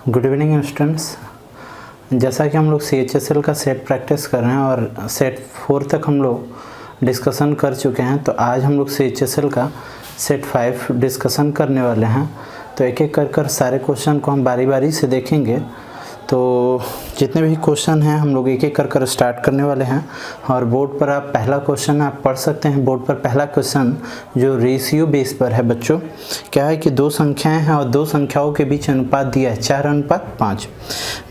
Good evening students. जैसा कि हम लोग CHSL का सेट प्रैक्टिस कर रहे हैं और सेट 4 तक हम लोग डिस्कशन कर चुके हैं, तो आज हम लोग CHSL का सेट 5 डिस्कशन करने वाले हैं। तो एक एक कर सारे क्वेश्चन को हम बारी बारी से देखेंगे। तो जितने भी क्वेश्चन हैं हम लोग एक एक कर स्टार्ट करने वाले हैं। और बोर्ड पर आप पहला क्वेश्चन आप पढ़ सकते हैं। बोर्ड पर पहला क्वेश्चन जो रेशियो बेस पर है बच्चों, क्या है कि दो संख्याएं हैं और दो संख्याओं के बीच अनुपात दिया है 4:5।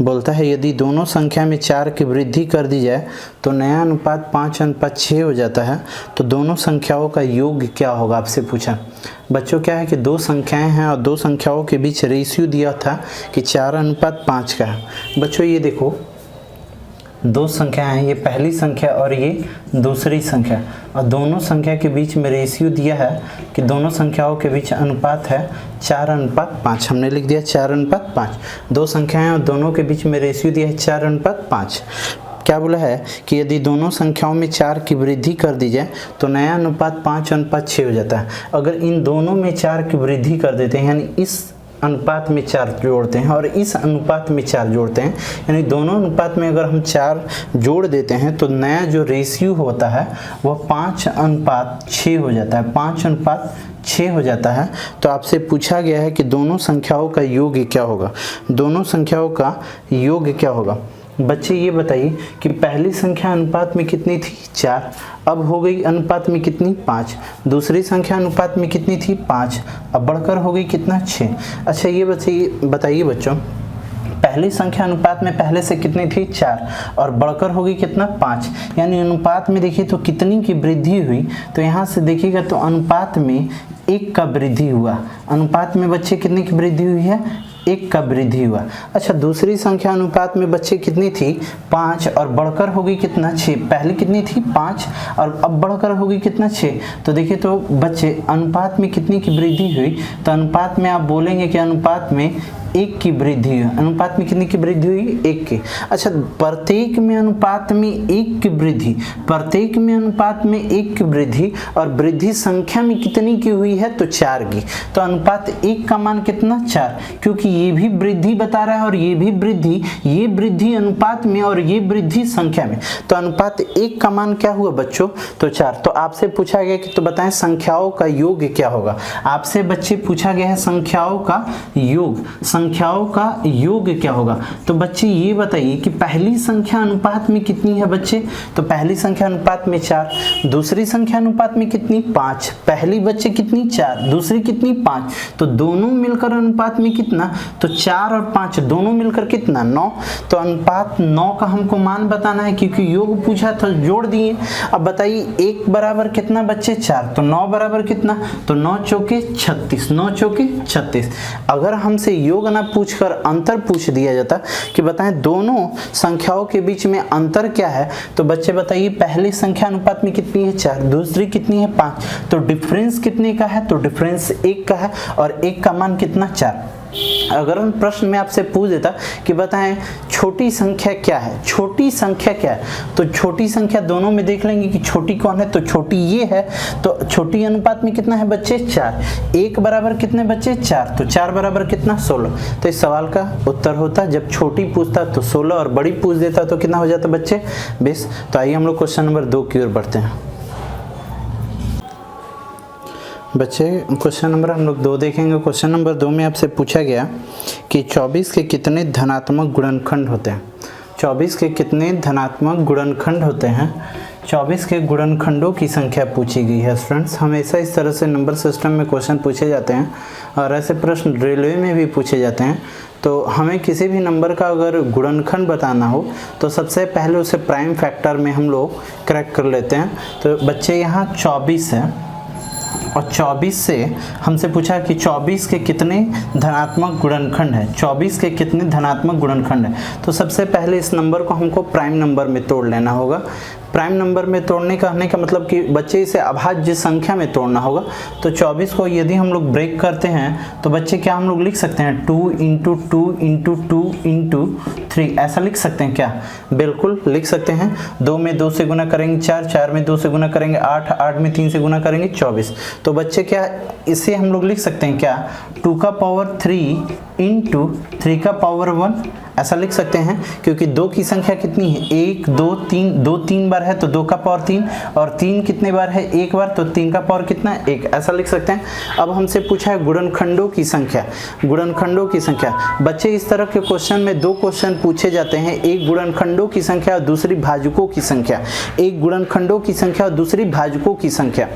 बोलता है यदि दोनों संख्या में 4 की वृद्धि कर दी जाए तो नया अनुपात 5:6 हो जाता है। तो दोनों संख्याओं का योग क्या होगा, आपसे पूछा। बच्चों क्या है कि दो संख्याएं हैं और दो संख्याओं के बीच रेशियो दिया था कि 4:5 का है। बच्चों ये देखो, दो संख्या हैं, ये पहली संख्या और ये दूसरी संख्या, और दोनों संख्या के बीच में रेशियो दिया है कि दोनों संख्याओं के बीच अनुपात है 4:5। हमने लिख दिया 4:5। दो संख्याएं और दोनों के बीच में रेशियो दिया है 4:5। क्या बोला है कि यदि दोनों संख्याओं में 4 की वृद्धि कर दी जाए तो नया अनुपात 5:6 हो जाता है। अगर इन दोनों में 4 की वृद्धि कर देते हैं, यानी इस अनुपात में 4 जोड़ते हैं और इस अनुपात में 4 जोड़ते हैं, यानी दोनों अनुपात में अगर हम 4 जोड़ देते हैं तो नया जो रेशियो होता है वह 5:6 हो जाता है। 5:6 हो जाता है। तो आपसे पूछा गया है कि दोनों संख्याओं का योग क्या होगा। दोनों संख्याओं का योग क्या होगा। बच्चे ये बताइए कि पहली संख्या अनुपात में कितनी थी 4, अब हो गई अनुपात में कितनी 5। दूसरी संख्या अनुपात में कितनी थी 5, अब बढ़कर हो गई कितना 6। अच्छा ये बताइए बच्चों, पहली संख्या अनुपात में पहले से कितनी थी 4 और बढ़कर हो गई कितना 5, यानी अनुपात में देखिए तो कितनी की वृद्धि हुई। तो यहाँ से देखिएगा तो अनुपात में 1 का वृद्धि हुआ। अनुपात में बच्चे कितने की वृद्धि हुई है, 1 का वृद्धि हुआ। अच्छा दूसरी संख्या अनुपात में बच्चे कितनी थी 5 और बढ़कर हो गई कितना 6। पहले कितनी थी 5 और अब बढ़कर हो गई कितना 6। तो देखिए तो बच्चे अनुपात में कितनी की वृद्धि हुई, तो अनुपात में आप बोलेंगे कि अनुपात में 1 की वृद्धि हुई। अनुपात में कितनी की वृद्धि हुई 1 की। अच्छा प्रत्येक में अनुपात में 1 की वृद्धि, प्रत्येक में अनुपात में 1 की वृद्धि और वृद्धि संख्या में कितनी की हुई है तो 4 की। तो अनुपात 1 का मान कितना 4, क्योंकि ये भी वृद्धि बता रहा है और ये भी वृद्धि, ये वृद्धि अनुपात में और ये वृद्धि संख्या में। तो अनुपात 1 का मान क्या हुआ बच्चों तो 4। तो आपसे पूछा गया कि तो बताएं संख्याओं का योग क्या होगा। आपसे बच्चे पूछा गया है संख्याओं का योग, संख्याओं का योग क्या होगा। तो बच्चे ये बताइए कि पहली संख्या अनुपात में कितनी है बच्चे, तो पहली संख्या अनुपात में 4, दूसरी संख्या अनुपात में कितनी 5। पहली बच्चे कितनी 4, दूसरी कितनी 5, तो दोनों मिलकर अनुपात में कितना, तो 4 और 5 दोनों मिलकर कितना 9। तो अनुपात 9 का हमको मान बताना है, क्योंकि योग पूछा था जोड़ दिए। अब बताइए 1 बराबर कितना बच्चे 4, तो 9 बराबर कितना, तो 9 चौके 36, 9 चौके 36। अगर हमसे योग ना पूछकर अंतर पूछ दिया जाता कि बताएं दोनों संख्याओं के बीच में अंतर क्या है, तो बच्चे बताइए पहली संख्या अनुपात में कितनी है 4, दूसरी कितनी है 5, तो डिफरेंस कितने का है, तो डिफरेंस 1 का है और 1 का मान कितना 4। अगर हम प्रश्न में आपसे पूछ देता कि बताएं छोटी संख्या क्या है, छोटी संख्या क्या है, तो छोटी संख्या दोनों में देख लेंगे कि छोटी कौन है, तो छोटी ये है। तो छोटी अनुपात में कितना है बच्चे 4, 1 बराबर कितने बच्चे 4, तो 4 बराबर कितना 16। तो इस सवाल का उत्तर होता जब छोटी पूछता तो 16 और बड़ी पूछ देता तो कितना हो जाता बच्चे 20। तो आइए हम लोग क्वेश्चन नंबर 2 की ओर बढ़ते हैं। बच्चे क्वेश्चन नंबर हम लोग 2 देखेंगे। क्वेश्चन नंबर 2 में आपसे पूछा गया कि 24 के कितने धनात्मक गुणनखंड होते हैं। 24 के कितने धनात्मक गुणनखंड होते हैं। 24 के गुणनखंडों की संख्या पूछी गई है। स्टूडेंट्स हमेशा इस तरह से नंबर सिस्टम में क्वेश्चन पूछे जाते हैं और ऐसे प्रश्न रेलवे में भी पूछे जाते हैं। तो हमें किसी भी नंबर का अगर गुणनखंड बताना हो तो सबसे पहले उसे प्राइम फैक्टर में हम लोग करेक्ट कर लेते हैं। तो बच्चे यहाँ 24 है और 24 से हमसे पूछा कि 24 के कितने धनात्मक गुणनखंड है। 24 के कितने धनात्मक गुणनखंड है, तो सबसे पहले इस नंबर को हमको प्राइम नंबर में तोड़ लेना होगा। प्राइम नंबर में तोड़ने का कहने का मतलब कि बच्चे इसे अभाज्य संख्या में तोड़ना होगा। तो 24 को यदि हम लोग ब्रेक करते हैं तो बच्चे क्या हम लोग लिख सकते हैं 2 × 2 × 2 × 3, ऐसा लिख सकते हैं क्या, बिल्कुल लिख सकते हैं। 2 में 2 से गुना करेंगे 4, 4 में 2 से गुना करेंगे 8, 8 में 3 से गुना करेंगे 24। तो बच्चे क्या इसे हम लोग लिख सकते हैं क्या 2 का पावर 3 इंटू 3 का पावर 1 ऐसा लिख सकते हैं, क्योंकि 2 की संख्या कितनी है 1 2 3, 2 3 बार है तो 2 का पावर 3, और 3 कितने बार है 1 बार, तो 3 का पावर कितना है 1, ऐसा लिख सकते हैं। अब हमसे पूछा है गुणनखंडों की संख्या, गुणनखंडों की संख्या। बच्चे इस तरह के क्वेश्चन में 2 क्वेश्चन पूछे जाते हैं, एक गुणनखंडों की संख्या और दूसरी भाजकों की संख्या, एक गुणनखंडों की संख्या और दूसरी भाजकों की संख्या।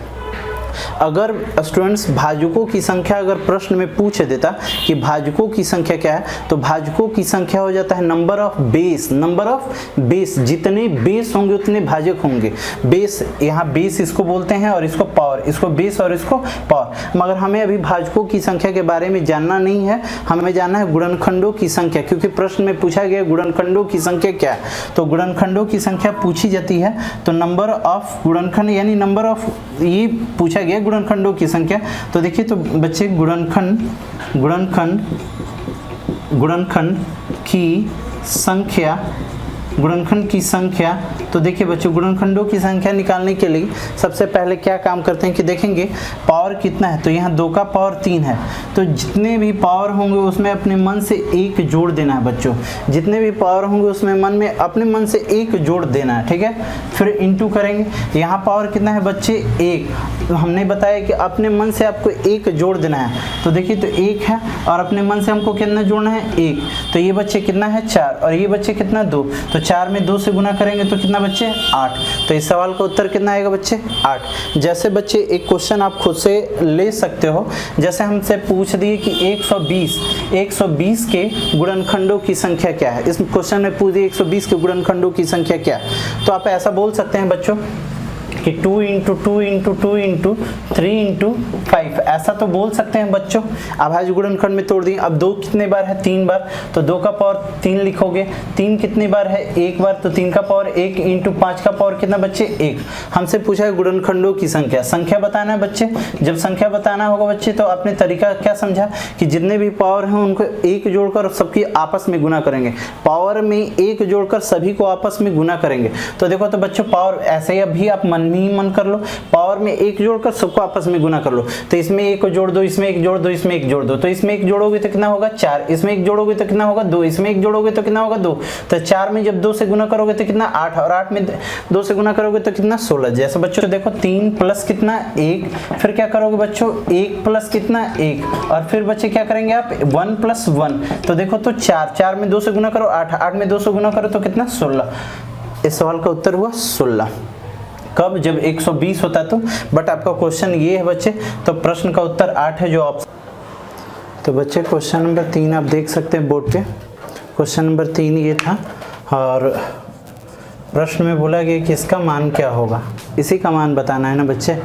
अगर स्टूडेंट्स भाजकों की संख्या अगर प्रश्न में पूछ देता कि भाजकों की संख्या क्या है, तो भाजकों की संख्या हो जाता है number of base, number of base, जितने बेस होंगे उतने भाजक होंगे। बेस, यहाँ बेस इसको बोलते हैं और इसको पावर, इसको बेस और इसको पावर। मगर हमें अभी भाजकों की संख्या के बारे में जानना नहीं है, हमें जानना है गुणनखंडों की संख्या, क्योंकि प्रश्न में पूछा गया गुणनखंडों की संख्या क्या है। तो गुणनखंडों की संख्या पूछी जाती है, तो नंबर ऑफ गुणनखंड यानी नंबर ऑफ, ये पूछा गया गुणनखंडों की संख्या। तो देखिए, तो बच्चे गुणनखंड की संख्या, गुणनखंड की संख्या, तो देखिए बच्चों गुणनखंडों की संख्या निकालने के लिए सबसे पहले क्या काम करते हैं कि देखेंगे पावर कितना है, तो यहाँ 2 का पावर 3 है, तो जितने भी पावर होंगे उसमें अपने मन से 1 जोड़ देना है बच्चों, जितने भी पावर होंगे उसमें मन में अपने मन से 1 जोड़ देना है, ठीक है। फिर इंटू करेंगे, यहाँ पावर कितना है बच्चे 1, तो हमने बताया कि अपने मन से आपको 1 जोड़ देना है, तो देखिए तो 1 है और अपने मन से हमको कितना जोड़ना है 1, तो ये बच्चे कितना है 4 और ये बच्चे कितना 2, तो 4 में 2 से गुना करेंगे तो कितना बच्चे 8। तो इस सवाल का उत्तर कितना आएगा बच्चे 8। जैसे बच्चे एक क्वेश्चन आप खुद से ले सकते हो, जैसे हमसे पूछ दिए कि 120 के गुणनखंडों की संख्या क्या है, इस क्वेश्चन में पूछ दिए 120 के गुणनखंडों की संख्या क्या है, तो आप ऐसा बोल सकते हैं बच्चों कि 2 × 2 × 2 × 3 × 5, ऐसा तो बोल सकते हैं बच्चों। अभाज्य गुणनखंड में तोड़ दिए, अब 2 कितने बार है 3 बार, तो 2 का पावर 3 लिखोगे, 3 कितने बार है 1 बार, तो 3 का पावर 1 × 5 का पावर कितना बच्चे 1। हमसे पूछा है गुणनखंडों की संख्या, संख्या बताना है बच्चे। जब संख्या बताना होगा बच्चे तो आपने तरीका क्या समझा कि जितने भी पावर हैं उनको 1 जोड़कर सबकी आपस में गुना करेंगे, पावर में 1 जोड़कर सभी को आपस में गुना करेंगे। तो देखो तो बच्चों पावर ऐसे ही अभी आप मन कर लो, पावर में 1 जोड़कर सबको आपस में गुना कर लो, तो इसमें 1 को जोड़ दो, इसमें 1 जोड़ दो, इसमें 1 जोड़ दो, तो इसमें 1 जोड़ोगे तो कितना होगा 4, इसमें 1 जोड़ोगे तो कितना होगा 2, इसमें 1 जोड़ोगे तो कितना होगा 2, तो 4 में जब 2 से गुना करोगे तो कितना 8, और 8 में 2 से गुना करोगे तो कितना 16। जैसे बच्चों देखो 3 प्लस कितना 1, फिर क्या करोगे बच्चों 1 प्लस कितना 1, और फिर बच्चे क्या करेंगे आप 1 + 1, तो देखो तो 4 में 2 से गुना करो 8, 8 में 2 से गुना करो तो कितना 16। इस सवाल का उत्तर हुआ 16। कब? जब 120 होता है तो। बट आपका क्वेश्चन ये है बच्चे, तो प्रश्न का उत्तर 8 है जो ऑप्शन। तो बच्चे क्वेश्चन नंबर 3 आप देख सकते हैं बोर्ड पे, क्वेश्चन नंबर 3 ये था, और प्रश्न में बोला गया कि इसका मान क्या होगा, इसी का मान बताना है ना बच्चे।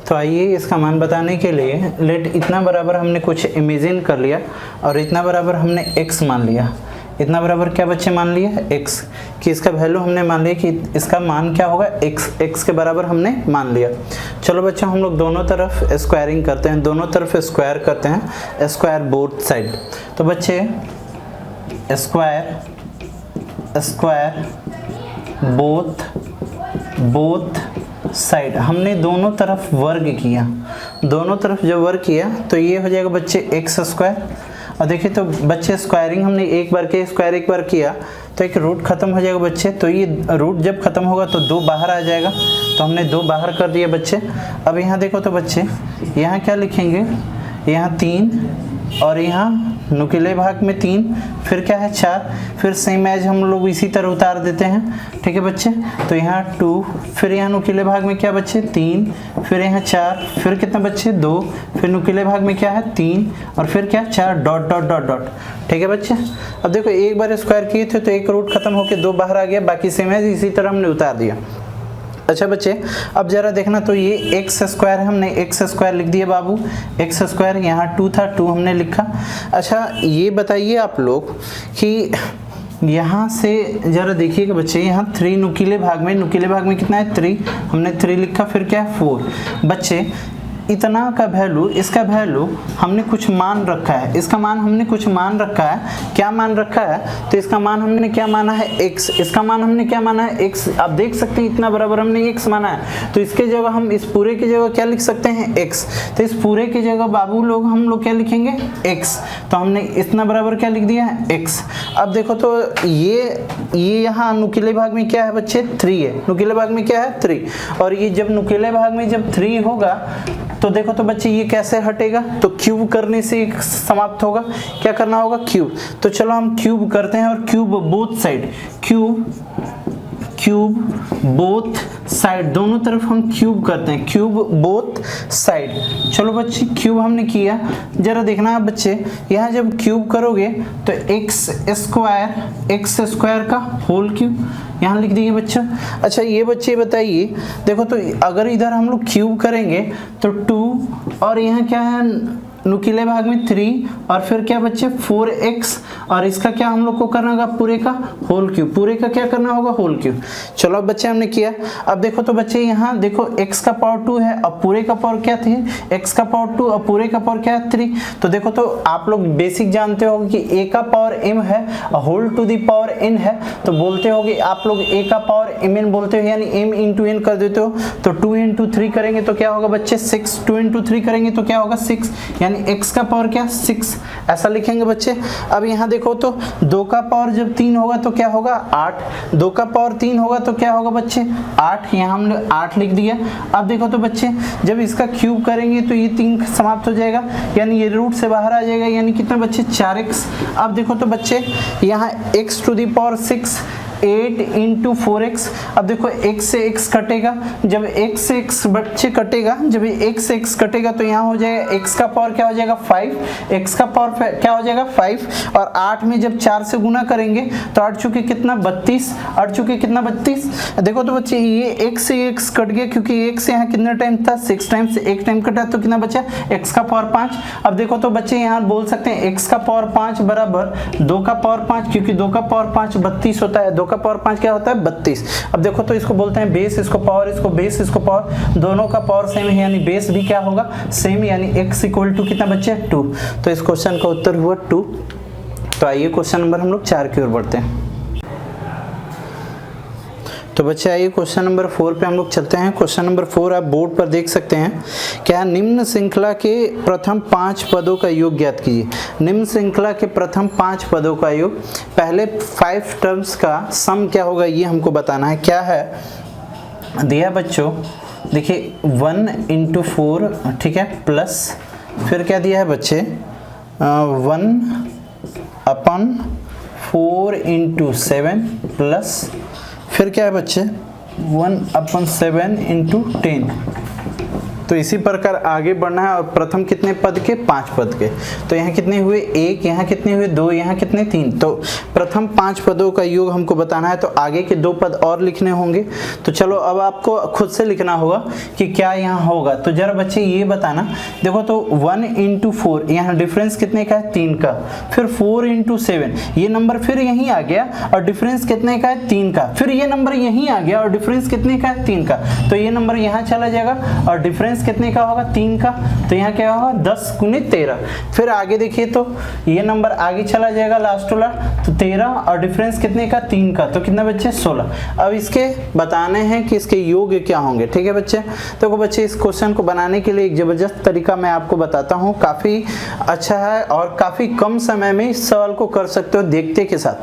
तो आइए इसका मान बताने के लिए लेट इतना बराबर हमने कुछ इमेजिन कर लिया और इतना बराबर हमने x मान लिया। इतना बराबर क्या बच्चे मान लिए x, कि इसका वैल्यू हमने मान लिया कि इसका मान क्या होगा x के बराबर हमने मान लिया। चलो बच्चों हम लोग दोनों तरफ स्क्वायरिंग करते हैं, दोनों तरफ स्क्वायर करते हैं, स्क्वायर बोथ साइड। तो बच्चे स्क्वायर बोथ साइड, हमने दोनों तरफ वर्ग किया, दोनों तरफ जब वर्ग किया तो ये हो जाएगा बच्चे x²। और देखिए तो बच्चे स्क्वायरिंग हमने एक बार किया, स्क्वायर एक बार किया तो एक रूट खत्म हो जाएगा बच्चे, तो ये रूट जब खत्म होगा तो 2 बाहर आ जाएगा, तो हमने 2 बाहर कर दिए बच्चे। अब यहाँ देखो तो बच्चे यहाँ क्या लिखेंगे, यहाँ 3 और यहाँ नुकीले भाग में 3, फिर क्या है 4, फिर सेम एज हम लोग इसी तरह उतार देते हैं, ठीक है बच्चे। तो यहाँ 2, फिर यहाँ नुकीले भाग में क्या बच्चे 3, फिर यहाँ 4, फिर कितना बच्चे 2, फिर नुकीले भाग में क्या है 3 और फिर क्या 4 डॉट डॉट डॉट डॉट, ठीक है बच्चे। अब देखो एक बार स्क्वायर किए थे तो एक रूट खत्म होकर 2 बाहर आ गया, बाकी सेम एज इसी तरह हमने उतार दिया। अच्छा बच्चे अब जरा देखना, तो ये x² है, हमने x² लिख दिया बाबू, x², यहाँ 2 था 2 हमने लिखा। अच्छा ये बताइए आप लोग कि यहाँ से जरा देखिएगा बच्चे, यहाँ 3 नुकीले भाग में कितना है 3, हमने 3 लिखा, फिर क्या है 4। बच्चे इतना का वैल्यू, इसका वैल्यू हमने कुछ मान रखा है, इसका मान हमने कुछ मान रखा है। क्या मान रखा है? तो इसका मान हमने क्या माना है? x। इसका मान हमने क्या माना है? x। आप देख सकते हैं इतना बराबर हमने x माना है, तो इसके जगह हम इस पूरे की जगह क्या लिख सकते हैं? x। तो इस पूरे की जगह बाबू लोग हम लोग क्या लिखेंगे? x। तो हमने इतना बराबर क्या लिख दिया है? x। अब देखो तो ये यहाँ नुकीले भाग में क्या है बच्चे? 3 है। नुकीले भाग में क्या है? 3। और ये जब नुकीले भाग में जब 3 होगा तो देखो तो बच्चे ये कैसे हटेगा? तो क्यूब करने से समाप्त होगा। क्या करना होगा? क्यूब। तो चलो हम क्यूब करते हैं, और cube both side, cube both side, दोनों तरफ हम क्यूब करते हैं, क्यूब बोथ साइड। चलो बच्चे क्यूब हमने किया, जरा देखना है बच्चे, यहाँ जब क्यूब करोगे तो एक्स स्क्वायर का होल क्यूब यहाँ लिख देंगे बच्चा। अच्छा ये बच्चे बताइए, देखो तो अगर इधर हम लोग क्यूब करेंगे तो 2, और यहाँ क्या है नुकीले भाग में 3, और फिर क्या बच्चे 4x, और इसका क्या हम लोग को करना होगा? पूरे का होल क्यूब। पूरे का क्या करना होगा? Whole cube. चलो अब बच्चे हमने किया। अब देखो तो बच्चे यहाँ देखो x का पावर 2 है, और पूरे का पावर क्या थी? x का पावर 2 और पूरे का पावर क्या है? 3। तो देखो तो आप लोग बेसिक जानते हो कि a का पावर m है और whole to the power n है, तो बोलते होगे आप लोग a का पावर mn बोलते हो, यानी m इंटू n कर देते हो। तो 2 इंटू 3 करेंगे तो क्या होगा बच्चे? 6। 2 इंटू 3 करेंगे तो क्या होगा? 6, यानी x का पावर क्या? 6, ऐसा लिखेंगे बच्चे। अब यहाँ देखो तो 2 का पावर जब 3 होगा तो क्या होगा? 8। 2 का पावर 3 होगा तो क्या होगा बच्चे? 8। यहाँ हमने 8 लिख दिया। अब देखो तो बच्चे जब इसका क्यूब करेंगे तो ये 3 समाप्त हो जाएगा, यानी ये रूट से बाहर आ जाएगा, यानी कितना बच्चे? 4x। अब देखो तो बच्चे यहाँ x to the power 6, 8 into 4x। अब देखो x से x कटेगा, जब x से x बच्चे कटेगा, जब x से x कटेगा तो यहाँ हो जाएगा x का पावर क्या हो जाएगा? 5। x का पावर क्या हो जाएगा? 5। और 8 में जब 4 से गुना करेंगे तो 8 चुके कितना? 32। 8 चुके कितना? 32। देखो तो बच्चे ये x से x कट गया, क्योंकि x यहाँ कितना टाइम था? 6 टाइम से 1 टाइम कटा, तो कितना बचा? x का पावर 5। अब देखो तो बच्चे यहाँ बोल सकते हैं x का पावर 5 बराबर 2 का पावर 5, क्योंकि 2 का पावर 5 32 होता है, 2 का पावर 5 क्या होता है? 32। अब देखो तो इसको बोलते हैं बेस, इसको पावर, इसको बेस, इसको पावर, दोनों का पावर सेम है, यानी बेस भी क्या होगा? सेम, यानी x इक्वल टू कितना बच्चे? 2। तो इस क्वेश्चन का उत्तर हुआ 2। तो आइए क्वेश्चन नंबर हम लोग 4 की ओर बढ़ते हैं। तो बच्चे आइए क्वेश्चन नंबर 4 पे हम लोग चलते हैं। क्वेश्चन नंबर 4 आप बोर्ड पर देख सकते हैं। क्या निम्न श्रृंखला के प्रथम 5 पदों का योग ज्ञात कीजिए। निम्न श्रृंखला के प्रथम 5 पदों का योग, पहले 5 टर्म्स का सम क्या होगा ये हमको बताना है। क्या है दिया बच्चों? देखिए 1 इंटू 4, ठीक है, प्लस फिर क्या दिया है बच्चे? 1/4 इंटू 7 प्लस फिर क्या है बच्चे? 1/7 इंटू 10। तो इसी प्रकार आगे बढ़ना है। और प्रथम कितने पद के? 5 पद के। तो यहाँ कितने हुए? 1, यहाँ कितने हुए? 2, यहाँ कितने? 3। तो प्रथम 5 पदों का योग हमको बताना है, तो आगे के 2 पद और लिखने होंगे। तो चलो अब आपको खुद से लिखना होगा कि क्या यहाँ होगा। तो जरा बच्चे ये बताना, देखो तो 1 इंटू 4, यहाँ डिफरेंस कितने का है? 3 का। फिर 4 इंटू 7, ये नंबर फिर यहीं आ गया और डिफरेंस कितने का है? 3 का। फिर ये नंबर यहीं आ गया और डिफरेंस कितने का है? 3 का। तो ये नंबर यहाँ चला जाएगा और डिफरेंस कितने का होगा? 3 का। तो यहाँ क्या होगा? 10 गुने 13। फिर आगे देखिए तो ये नंबर आगे चला जाएगा लास्ट वाला, तो 13 और डिफरेंस कितने का? 3 का। तो कितना बच्चे? 16। अब इसके बताने हैं कि इसके योग क्या होंगे। ठीक है बच्चे। तो बच्चे इस क्वेश्चन को बनाने के लिए एक जबरदस्त तरीका मैं आपको बताता हूँ, काफी अच्छा है और काफी कम समय में इस सवाल को कर सकते हो देखते के साथ।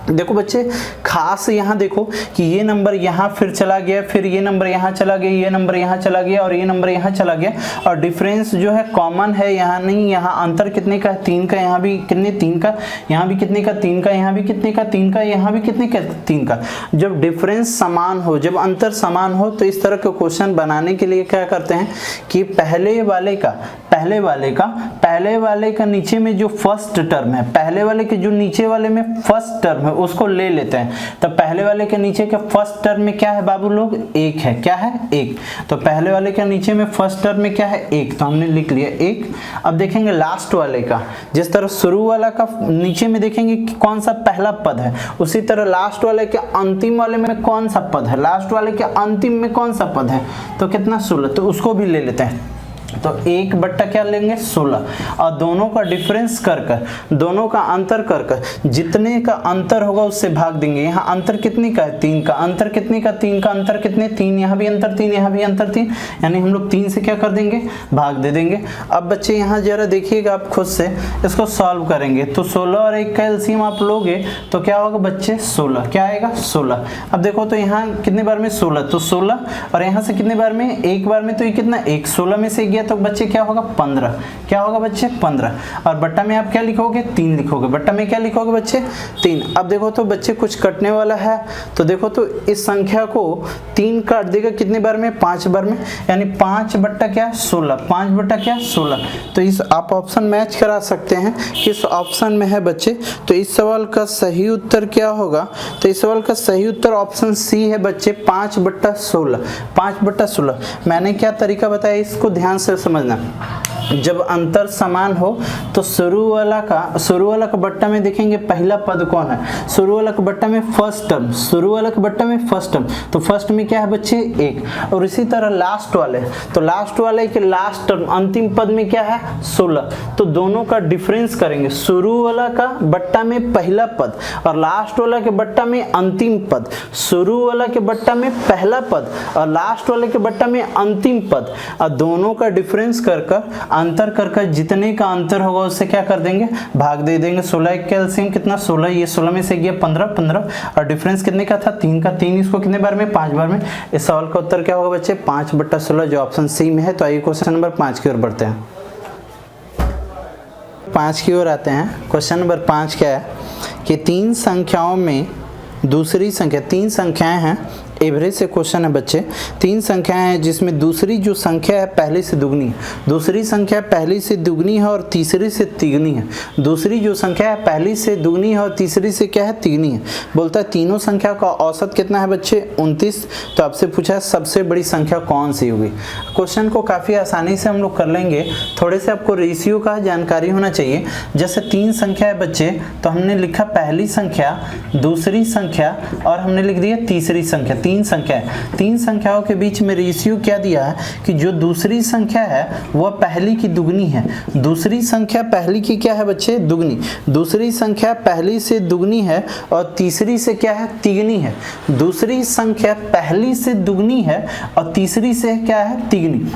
देखो बच्चे खास यहाँ देखो कि ये नंबर यहाँ फिर चला गया, फिर ये नंबर यहाँ चला गया, ये नंबर यहाँ चला गया और ये नंबर यहाँ चला गया, और डिफरेंस जो है कॉमन है, यहाँ नहीं, यहाँ अंतर कितने का है? 3 का। यहाँ भी कितने? 3 का। यहाँ भी कितने का? 3 का। यहाँ भी कितने का? 3 का। यहाँ भी कितने का? 3 का। जब डिफरेंस समान हो, जब अंतर समान हो, तो इस तरह के क्वेश्चन बनाने के लिए क्या करते हैं कि पहले वाले का नीचे में जो फर्स्ट टर्म है, पहले वाले के जो नीचे वाले में फर्स्ट टर्म है उसको ले लेते हैं। तो पहले वाले के नीचे के फर्स्ट टर्म में क्या है बाबू लोग? 1 है। क्या है? 1। तो पहले वाले के नीचे में फर्स्ट टर्म में क्या है? 1। तो हमने लिख लिया 1। अब देखेंगे लास्ट वाले का, जिस तरह शुरू वाला का नीचे में देखेंगे कि कौन सा पहला पद है, उसी तरह लास्ट वाले के अंतिम वाले में कौन सा पद है, लास्ट वाले के अंतिम में कौन सा पद है, तो कितना? 16। तो उसको भी ले लेते हैं। तो 1 बट्टा क्या लेंगे 16 और दोनों का डिफरेंस कर दोनों का अंतर कर जितने का अंतर होगा उससे भाग देंगे। यहाँ अंतर कितने का है 3 का, अंतर कितने का 3 का, अंतर कितने 3, यहाँ भी अंतर 3, यहाँ भी अंतर 3, यानी हम लोग 3 से क्या कर देंगे भाग दे देंगे। अब बच्चे यहाँ जरा देखिएगा आप खुद से इसको सॉल्व करेंगे तो 16 और 1 का एलसीएम आप लोगे तो क्या होगा बच्चे 16, क्या आएगा 16। अब देखो तो यहाँ कितने बार में 16, तो 16 और यहाँ से कितने बार में एक बार में, तो ये कितना 1 16 में से गया तो बच्चे क्या होगा 15, क्या होगा बच्चे 15 और बट्टा में आप क्या लिखोगे 3 लिखोगे, बट्टा में क्या लिखोगे बच्चे 3। अब देखो तो बच्चे कुछ कटने वाला है तो देखो तो इस संख्या को 3 काट देगा कितने बार में 5 बार में, यानी 5 बट्टा क्या 16, 5 बट्टा क्या 16। तो इस आप ऑप्शन मैच करा सकते हैं किस ऑप्शन में है बच्चे। तो इस सवाल का सही उत्तर क्या होगा, तो इस सवाल का सही उत्तर ऑप्शन सी है बच्चे 5 बट्टा 16, 5 बट्टा 16। मैंने क्या तरीका बताया इसको ध्यान से समझना। जब अंतर समान हो तो शुरू वाला का बट्टा में देखेंगे पहला पद कौन है, शुरू वाला का बट्टा में फर्स्ट टर्म, शुरू वाला का बट्टा में फर्स्ट टर्म, तो फर्स्ट में क्या है बच्चे 1। और इसी तरह लास्ट वाले, तो लास्ट वाले के लास्ट टर्म अंतिम पद में क्या है 16, तो दोनों का डिफरेंस करेंगे, शुरू वाला का बट्टा में पहला पद और लास्ट वाला के बट्टा में अंतिम पद, शुरू वाला के बट्टा में पहला पद और लास्ट वाले के बट्टा में अंतिम पद, और दोनों का डिफरेंस कर अंतर कर जितने का अंतर होगा उससे क्या कर देंगे भाग दे देंगे। 16 का एलसीएम कितना 16, ये 16 में से गया 15 15 और डिफरेंस कितने का था 3 का, 3 इसको कितने बार में 5 बार में। इस सवाल का उत्तर क्या होगा बच्चे 5 बट्टा 16 जो ऑप्शन सी में है। तो आइए क्वेश्चन नंबर 5 की ओर बढ़ते हैं। 5 की ओर आते हैं। क्वेश्चन नंबर 5 क्या है कि 3 संख्याओं में दूसरी संख्या, 3 संख्याएं हैं, एवरेज से क्वेश्चन है बच्चे। 3 संख्याएं हैं जिसमें दूसरी जो संख्या है पहली से दुगनी है, दूसरी संख्या पहली से दुगनी है और तीसरी से तिगनी है। दूसरी जो संख्या है पहली से दुगनी है और तीसरी से क्या है तिगनी है। बोलता है तीनों संख्या का औसत कितना है बच्चे 29। तो आपसे पूछा है सबसे बड़ी संख्या कौन सी होगी। क्वेश्चन को काफ़ी आसानी से हम लोग कर लेंगे, थोड़े से आपको रेशियो का जानकारी होना चाहिए। जैसे 3 संख्या है बच्चे तो हमने लिखा पहली संख्या, दूसरी संख्या और हमने लिख दिया तीसरी संख्या। 3 संख्या है, 3 संख्याओं के बीच में रेशियो क्या दिया है कि जो दूसरी संख्या है वह पहली की दुगनी है। दूसरी संख्या पहली की क्या है बच्चे दुगनी, दूसरी संख्या पहली से दुगनी है और तीसरी से क्या है तिगनी है। दूसरी संख्या पहली से दुगनी है और तीसरी से क्या है तिगनी।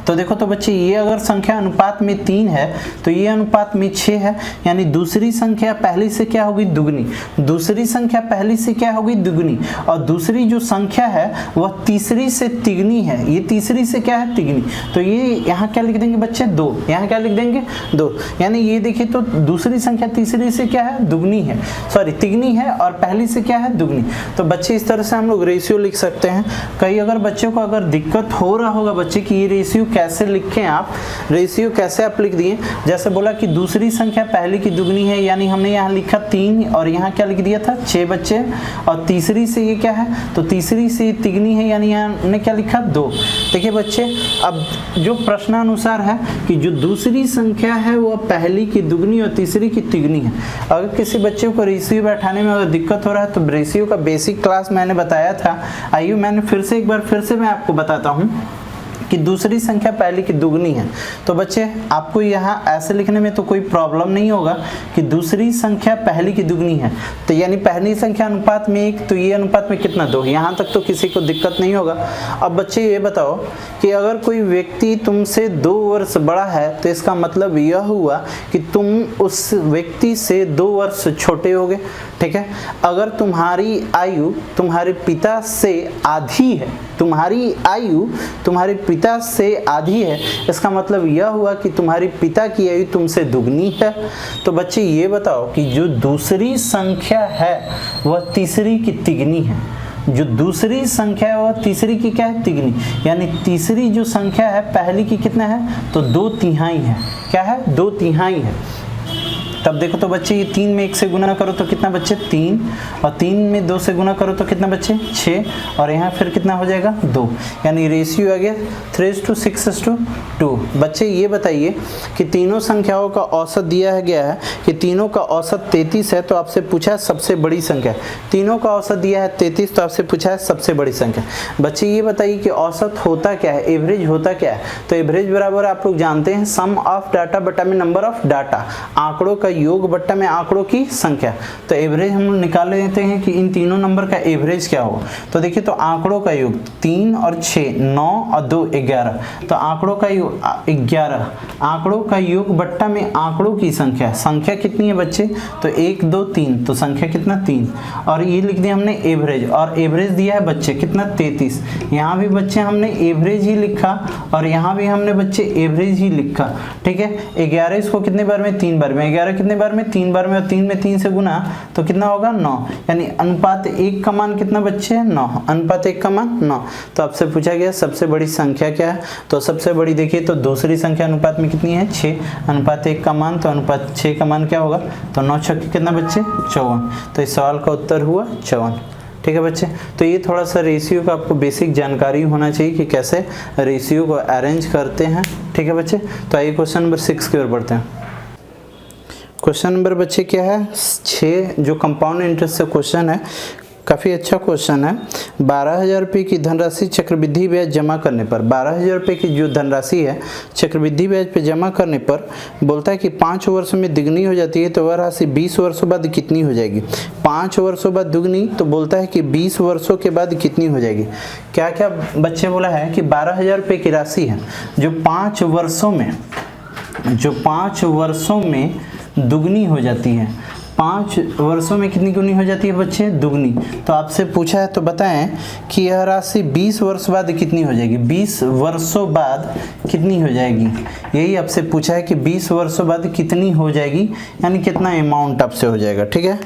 तो देखो तो बच्चे ये अगर संख्या अनुपात में 3 है तो ये अनुपात में 6 है, यानी दूसरी संख्या पहली से क्या होगी दुगनी, दूसरी संख्या पहली से क्या होगी दुगनी और दूसरी जो संख्या है वह तीसरी से तिगनी है, ये तीसरी से क्या है तिगनी। तो ये यहाँ क्या लिख देंगे बच्चे 2, यहाँ क्या लिख देंगे 2, यानी ये देखिए तो दूसरी संख्या तीसरी से क्या है दुगनी है, सॉरी तिगनी है और पहली से क्या है दुगनी। तो बच्चे इस तरह से हम लोग रेशियो लिख सकते हैं। कई अगर बच्चों को अगर दिक्कत हो रहा होगा बच्चे कि ये रेशियो कैसे लिखें, आप रेशियो कैसे आप लिख दिए, जैसे बोला कि दूसरी संख्या पहली की दुगनी है, यानी हमने यहाँ लिखा 3 और यहाँ क्या लिख दिया था 6 बच्चे, और तीसरी से ये क्या है तो तीसरी से तिगनी है, यानी यहाँ हमने क्या लिखा 2। देखिए बच्चे अब जो प्रश्नानुसार है कि जो दूसरी संख्या है वह पहली की दुगनी और तीसरी की तिगनी है। अगर किसी बच्चे को रेशियो बैठाने में अगर दिक्कत हो रहा है तो रेशियो का बेसिक क्लास मैंने बताया था, आइए मैंने फिर से एक बार फिर से मैं आपको बताता हूँ कि दूसरी संख्या पहली की दुगनी है। तो बच्चे आपको यहाँ ऐसे लिखने में तो कोई प्रॉब्लम नहीं होगा कि दूसरी संख्या पहली की दुगनी है, तो यानी पहली संख्या अनुपात में 1, तो ये अनुपात में कितना 2, यहाँ तक तो किसी को दिक्कत नहीं होगा। अब बच्चे ये बताओ कि अगर कोई व्यक्ति तुमसे 2 वर्ष बड़ा है तो इसका मतलब यह हुआ कि तुम उस व्यक्ति से 2 वर्ष छोटे होगे, ठीक है। अगर तुम्हारी आयु तुम्हारे पिता से आधी है, तुम्हारी आयु तुम्हारे पिता से आधी है, इसका मतलब यह हुआ कि तुम्हारे पिता की आयु तुमसे दुगनी है। तो बच्चे ये बताओ कि जो दूसरी संख्या है वह तीसरी की तिगनी है, जो दूसरी संख्या है वह तीसरी की क्या है तिगनी, यानी तीसरी जो संख्या है पहली की कितना है तो 2/3 है, क्या है 2/3 है। तब देखो तो बच्चे ये 3 में 1 से गुना करो तो कितना बच्चे 3, और 3 में 2 से गुना करो तो कितना बच्चे 6, और यहाँ फिर कितना हो जाएगा 2, यानी रेशियो आ गया 3:6:2। बच्चे ये बताइए कि तीनों संख्याओं का औसत दिया गया है कि तीनों का औसत 33 है, तो आपसे पूछा है सबसे बड़ी संख्या। तीनों का औसत दिया है 33, तो आपसे पूछा है सबसे बड़ी संख्या। बच्चे ये बताइए कि औसत होता क्या है, एवरेज होता क्या है। तो एवरेज बराबर आप लोग जानते हैं सम ऑफ डाटा बटा में नंबर ऑफ डाटा, आंकड़ों का योग बटा में आंकड़ों की संख्या। तो एवरेज हम लोग निकाल लेते हैं कि इन तीनों नंबर का एवरेज क्या होगा। तो देखिए तो आंकड़ों का योग 3 और 6, 9 और 2 11, तो आंकड़ों का योग 11, आंकड़ों का योग बट्टा में आंकड़ों की संख्या। संख्या कितनी है बच्चे, तो 1 2 3, तो संख्या कितना 3, और ये लिख दिया हमने एवरेज, और एवरेज दिया है बच्चे कितना 33। यहाँ भी बच्चे हमने एवरेज ही लिखा और यहाँ भी हमने बच्चे एवरेज ही लिखा, ठीक है। 11 इसको कितने बार में 3 बार में, 11 कितने बार में 3 बार में, और 3 में 3 से गुना तो कितना होगा 9, यानी अनुपात 1 का मान कितना बच्चे 9, अनुपात 1 का मान 9। तो आपसे पूछा गया सबसे बड़ी संख्या क्या है, तो सबसे बड़ी देखिए तो दूसरी संख्या अनुपात में कितनी है 6, अनुपात 1 का मान, तो अनुपात 6 का मान क्या होगा, तो 9 छक्के कितना बच्चे 54। तो इस सवाल का उत्तर हुआ 54, ठीक है बच्चे। तो ये थोड़ा सा रेशियो का आपको बेसिक जानकारी होना चाहिए कि कैसे रेशियो को अरेंज करते हैं, ठीक है बच्चे। तो आइए क्वेश्चन नंबर 6 की ओर बढ़ते हैं। क्वेश्चन नंबर बच्चे क्या है 6, जो कंपाउंड इंटरेस्ट से क्वेश्चन है, काफ़ी अच्छा क्वेश्चन है। 12,000 रुपये की धनराशि चक्रवृद्धि ब्याज जमा करने पर, 12,000 रुपये की जो धनराशि है चक्रवृद्धि ब्याज पे जमा करने पर बोलता है कि 5 वर्षों में दुगनी हो जाती है, तो वह राशि 20 वर्षों बाद कितनी हो जाएगी। 5 वर्षों बाद दुगनी, तो बोलता है कि 20 वर्षों के बाद कितनी हो जाएगी। क्या क्या बच्चे बोला है कि 12,000 रुपये की राशि है जो 5 वर्षों में दुगनी हो जाती है। 5 वर्षों में कितनी गुनी हो जाती है बच्चे, दुगनी। तो आपसे पूछा है तो बताएं कि यह राशि 20 वर्ष बाद कितनी हो जाएगी, 20 वर्षों बाद कितनी हो जाएगी। यही आपसे पूछा है कि 20 वर्षों बाद कितनी हो जाएगी, यानी कितना अमाउंट आपसे हो जाएगा, ठीक है।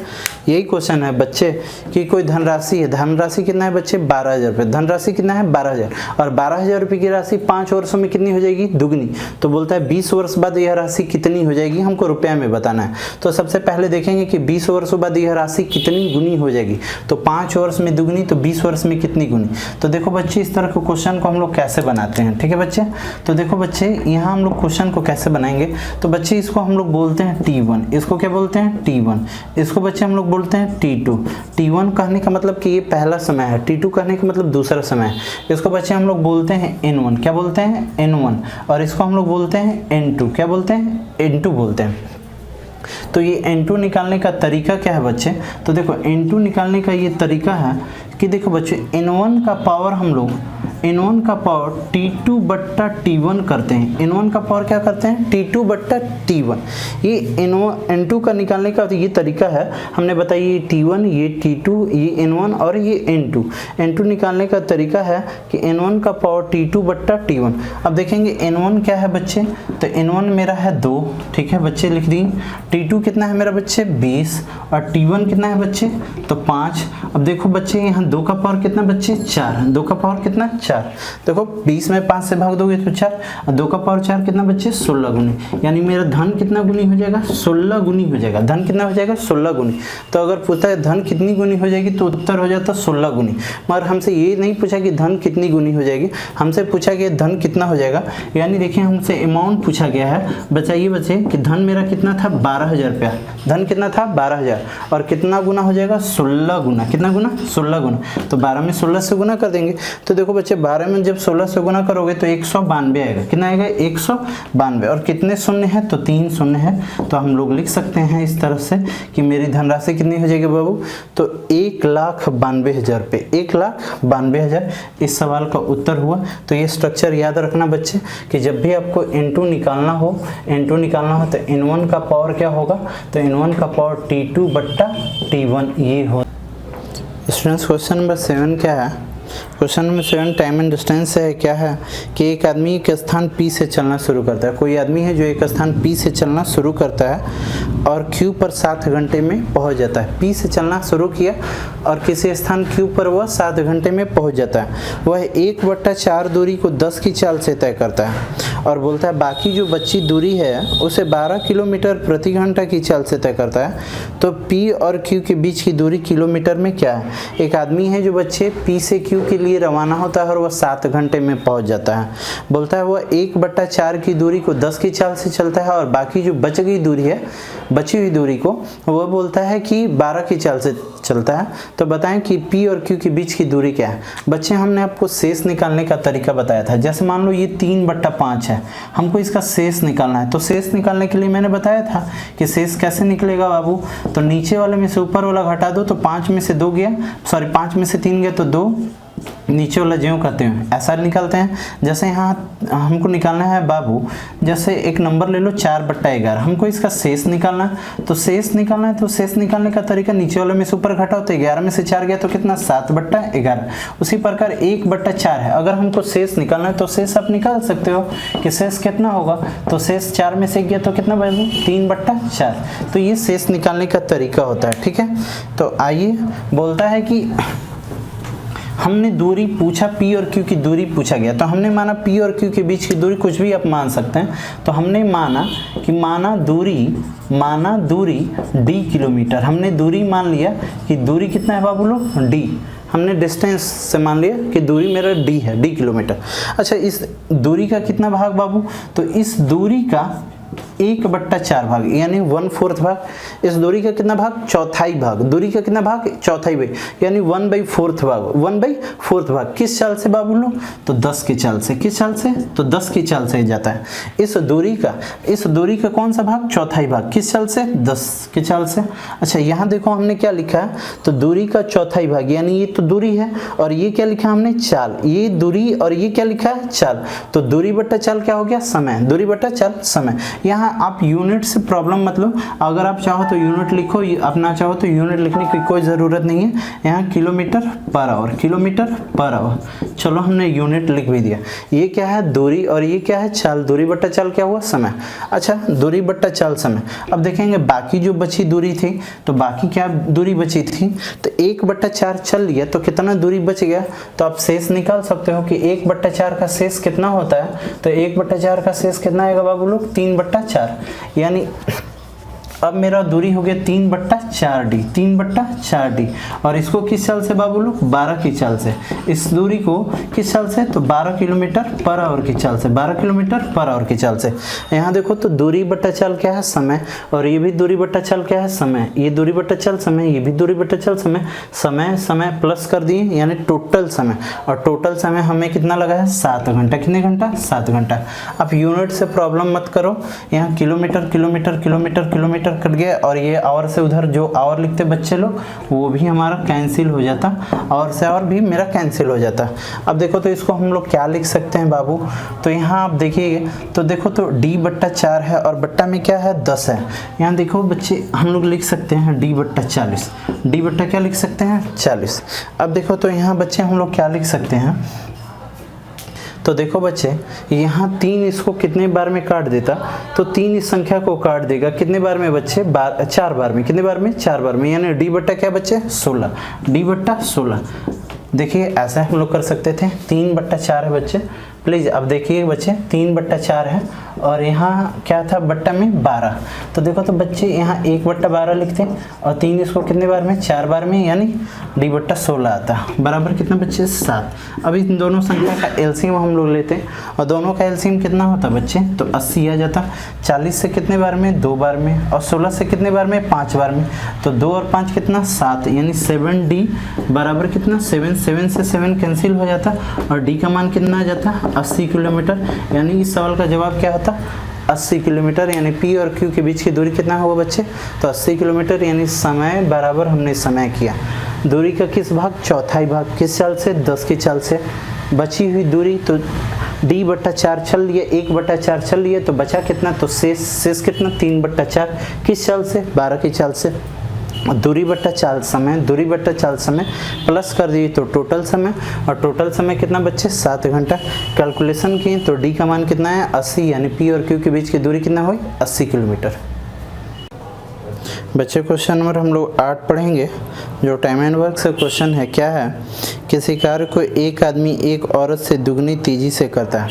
यही क्वेश्चन है बच्चे कि कोई धनराशि है, धनराशि कितना है बच्चे 12,000 रुपये, धनराशि कितना है 12,000, और 12,000 रुपये की राशि 5 वर्षों में कितनी हो जाएगी, दुगनी। तो बोलता है 20 वर्ष बाद यह राशि कितनी हो जाएगी, हमको रुपया में बताना है। तो सबसे पहले देखेंगे कि 20 वर्षों बाद यह राशि कितनी गुनी हो जाएगी। तो 5 वर्ष में दुगनी, तो 20 वर्ष में कितनी गुनी। तो देखो बच्चे इस तरह के क्वेश्चन को हम लोग कैसे बनाते हैं, ठीक है बच्चे। तो देखो बच्चे यहाँ हम लोग क्वेश्चन को कैसे बनाएंगे, तो बच्चे इसको हम लोग बोलते हैं T1, इसको क्या बोलते हैं T1, इसको बच्चे हम लोग बोलते हैं T2। T1 कहने का मतलब कि ये पहला समय है, T2 कहने का मतलब दूसरा समय है। इसको बच्चे हम लोग बोलते हैं N1, क्या बोलते हैं N1, और इसको हम लोग बोलते हैं N2, क्या बोलते हैं N2 बोलते हैं। तो ये N2 निकालने का तरीका क्या है बच्चे, तो देखो N2 निकालने का ये तरीका है कि देखो बच्चे N1 का पावर हम लोग N1 का पावर T2 बट्टा T1 करते हैं। N1 का पावर क्या करते हैं T2 बट्टा T1। ये N2 का निकालने का ये तरीका है, हमने बताया ये T1, ये T2, ये N1 और ये N2। N2 निकालने का तरीका है कि N1 का पावर T2 बट्टा T1। अब देखेंगे N1 क्या है बच्चे, तो N1 मेरा है 2, ठीक है बच्चे लिख दी। T2 कितना है मेरा बच्चे 20, और T1 कितना है बच्चे तो 5। अब देखो बच्चे यहाँ 2 का पावर कितना बच्चे 4, 2 का पावर कितना 4। देखो 20 में 5 से भाग दोगे तो 4, और 2 का पावर 4 कितना बच्चे 16 गुनी, यानी मेरा धन कितना गुनी हो जाएगा 16 गुनी हो जाएगा। धन कितना हो जाएगा 16 गुनी। तो अगर पूछता है धन कितनी गुनी हो जाएगी तो उत्तर हो जाता 16 गुनी। मगर हमसे ये नहीं पूछा कि धन कितनी गुनी हो जाएगी, हमसे पूछा कि धन कितना हो जाएगा। यानी देखिए हमसे अमाउंट पूछा गया है। बताइए बच्चे कि धन मेरा कितना था 12,000 रुपया, धन कितना था 12,000, और कितना गुना हो जाएगा 16 गुना। कितना गुना 16 गुना। तो 12 में 16 से गुना कर देंगे। तो देखो बच्चे 12 में जब 16 से गुना करोगे तो 192 आएगा। कितना आएगा 192, और कितने शून्य है तो 3 शून्य है। तो हम लोग लिख सकते हैं इस तरह से कि मेरी धनराशि कितनी हो जाएगी बाबू, तो 1,92,000 रुपये, 1,92,000 इस सवाल का उत्तर हुआ। तो ये स्ट्रक्चर याद रखना बच्चे कि जब भी आपको N2 निकालना हो तो N1 का पावर क्या होगा, तो N1 का पावर T2 बट्टा T1 ये हो। स्टूडेंट्स क्वेश्चन नंबर 7 क्या है, question number 7 time and distance है। क्या है कि एक आदमी एक स्थान P से चलना शुरू करता है। कोई आदमी है जो एक स्थान P से चलना शुरू करता है और Q पर 7 घंटे में पहुंच जाता है। P से चलना शुरू किया और किसी स्थान Q पर वह 7 घंटे में पहुंच जाता है। वह 1/4 दूरी को 10 की चाल से तय करता है और बोलता है बाकी जो बची दूरी है उसे 12 किलोमीटर प्रति घंटा की चाल से तय करता है। तो P और Q के बीच की दूरी किलोमीटर में क्या है? एक आदमी है जो बच्चे P से Q के लिए रवाना होता है और वह 7 घंटे में पहुंच जाता है। बोलता है वह 1/4 की दूरी को 10 की चाल से चलता है और बाकी जो बच गई दूरी है, बची हुई दूरी को वह बोलता है कि 12 की चाल से चलता है। तो बताएं कि P और Q के बीच की दूरी क्या है? बच्चे हमने आपको शेष निकालने का तरीका बताया था। जैसे मान लो ये 3/5 है, हमको इसका शेष निकालना है। तो शेष निकालने के लिए मैंने बताया था कि शेष कैसे निकलेगा बाबू। तो नीचे वाले में से ऊपर वाला घटा दो तो 5 में से 2 गया, सॉरी 5 में से 3 गया तो 2, नीचे वाला ज्यों करते हैं ऐसा निकालते हैं। जैसे यहाँ हमको निकालना है बाबू, जैसे एक नंबर ले लो 4/11, हमको इसका शेष निकालना है। तो शेष निकालना है तो शेष निकालने का तरीका नीचे वाले में से ऊपर घटाओ तो 11 में से 4 गया तो कितना 7/11। उसी प्रकार 1/4 है, अगर हमको शेष निकालना है तो शेष आप निकाल सकते हो कि शेष कितना होगा। तो शेष 4 में से गया तो कितना बाबू 3/4। तो ये शेष निकालने का तरीका होता है, ठीक है। तो आइए, बोलता है कि हमने दूरी पूछा, P और Q की दूरी पूछा गया। तो हमने माना P और Q के बीच की दूरी कुछ भी आप मान सकते हैं। तो हमने माना कि माना दूरी D किलोमीटर। हमने दूरी मान लिया कि दूरी कितना है बाबू लोग D। हमने डिस्टेंस से मान लिया कि दूरी मेरा D है, D किलोमीटर। अच्छा, इस दूरी का कितना भाग बाबू? तो इस दूरी का 1/4 भाग यानी 1/4 भाग। इस दूरी का कितना भाग? चौथाई भाग। दूरी का कितना भाग? चौथाई भाग यानी 1/4 भाग। 1/4 भाग किस चाल से बाबू लोग? तो 10 की चाल से। किस चाल से? तो 10 की चाल से जाता है। इस दूरी का कौन सा भाग? चौथाई भाग। किस चाल से? 10 की चाल से। अच्छा, यहाँ देखो हमने क्या लिखा है, तो दूरी का चौथाई भाग यानी ये तो दूरी है और ये क्या लिखा हमने? चाल। ये दूरी और ये क्या लिखा है? चाल। तो दूरी बट्टा चाल क्या हो गया? समय। दूरी बट्टा चाल समय। यहाँ आप यूनिट से प्रॉब्लम मतलब, अगर आप चाहो तो यूनिट लिखो, अपना चाहो तो यूनिट लिखने की कोई ज़रूरत नहीं है। यहाँ kilometre per hour, kilometre per hour. चलो हमने यूनिट लिख भी दिया। ये क्या है? दूरी और ये क्या है? चाल। दूरी बट्टा चाल क्या हुआ? समय। अच्छा, दूरी बट्टा चाल समय। अब देखेंगे बाकी जो बची दूरी थी, तो बाकी क्या दूरी बची थी? तो 1/4 चल लिया तो कितना दूरी बच गया? तो आप शेष निकाल सकते हो कि 1/4 का शेष कितना होता है। तो 1/4 का शेष कितना आएगा बाबू लोग? 3/4। यानी अब मेरा दूरी हो गया 3/4D, 3/4D। और इसको किस चाल से बाबू लोग? 12 की चाल से। इस दूरी को किस चाल से? तो 12 किलोमीटर पर आवर की चाल से। 12 किलोमीटर पर आवर की चाल से। यहाँ देखो तो दूरी बट्टा चाल क्या है? समय। और ये भी दूरी बट्टा चाल क्या है? समय। ये दूरी बट्टा चाल समय, ये भी दूरी बट्टा चाल समय। समय समय प्लस कर दिए यानी टोटल समय। और टोटल समय हमें कितना लगा है? 7 घंटा। कितने घंटा? 7 घंटा। अब यूनिट से प्रॉब्लम मत करो। यहाँ kilometre kilometre kilometre kilometre cut गया और ये आवर से उधर जो आवर लिखते बच्चे लोग वो भी हमारा कैंसिल हो जाता, और से आवर भी मेरा कैंसिल हो जाता। अब देखो तो इसको हम लोग क्या लिख सकते हैं बाबू? तो यहाँ आप देखिए तो देखो तो D/4 है और बट्टा में क्या है? 10 है। यहाँ देखो बच्चे हम लोग लिख सकते हैं D/40। D बट्टा क्या लिख सकते हैं? 40। अब देखो तो यहाँ बच्चे हम लोग क्या लिख सकते हैं? तो देखो बच्चे, यहाँ 3 इसको कितने बार में काट देता? तो 3 इस संख्या को काट देगा कितने बार में बच्चे? 4 बार में। कितने बार में? 4 बार में। यानी D बट्टा क्या बच्चे? 16। D/16। देखिए ऐसा हम लोग कर सकते थे। 3/4 है बच्चे, प्लीज़ अब देखिए बच्चे 3/4 है और यहाँ क्या था बट्टा में 12। तो देखो तो बच्चे यहाँ 1/12 लिखते हैं और 3 इसको कितने बार में? 4 बार में, यानी D/16 आता है बराबर कितना बच्चे? 7। अब इन दोनों संख्या का एलसीएम हम लोग लेते हैं और दोनों का एलसीएम कितना होता बच्चे? तो 80 आ जाता। 40 से कितने बार में? 2 बार में। और 16 से कितने बार में? 5 बार में। तो 2 और 5 कितना? 7, यानी 7D बराबर कितना? 7। 7 से 7 कैंसिल हो जाता और D का मान कितना आ जाता? 80 किलोमीटर। यानी इस सवाल का जवाब क्या होता? 80 किलोमीटर। यानी P और Q के बीच की दूरी कितना होगा बच्चे? तो 80 किलोमीटर। यानी समय बराबर हमने समय किया। दूरी का किस भाग? चौथाई भाग। किस चाल से? 10 की चाल से। बची हुई दूरी तो D/4 चल लिए, 1/4 चल लिए तो बचा कितना? तो शेष कितना? 3/4। किस चाल से? 12 की चाल से। दूरी बट्टा चाल समय, दूरी बट्टा चाल समय प्लस कर दिए तो टोटल समय, और टोटल समय कितना बच्चे? 7 घंटा। कैलकुलेशन किए तो D का मान कितना है? 80, यानी P और Q के बीच की दूरी कितना हुई? 80 किलोमीटर। बच्चे क्वेश्चन नंबर हम लोग 8 पढ़ेंगे, जो टाइम एंड वर्क से क्वेश्चन है। क्या है? किसी कार्य को एक आदमी एक औरत से दुगनी तेजी से करता है।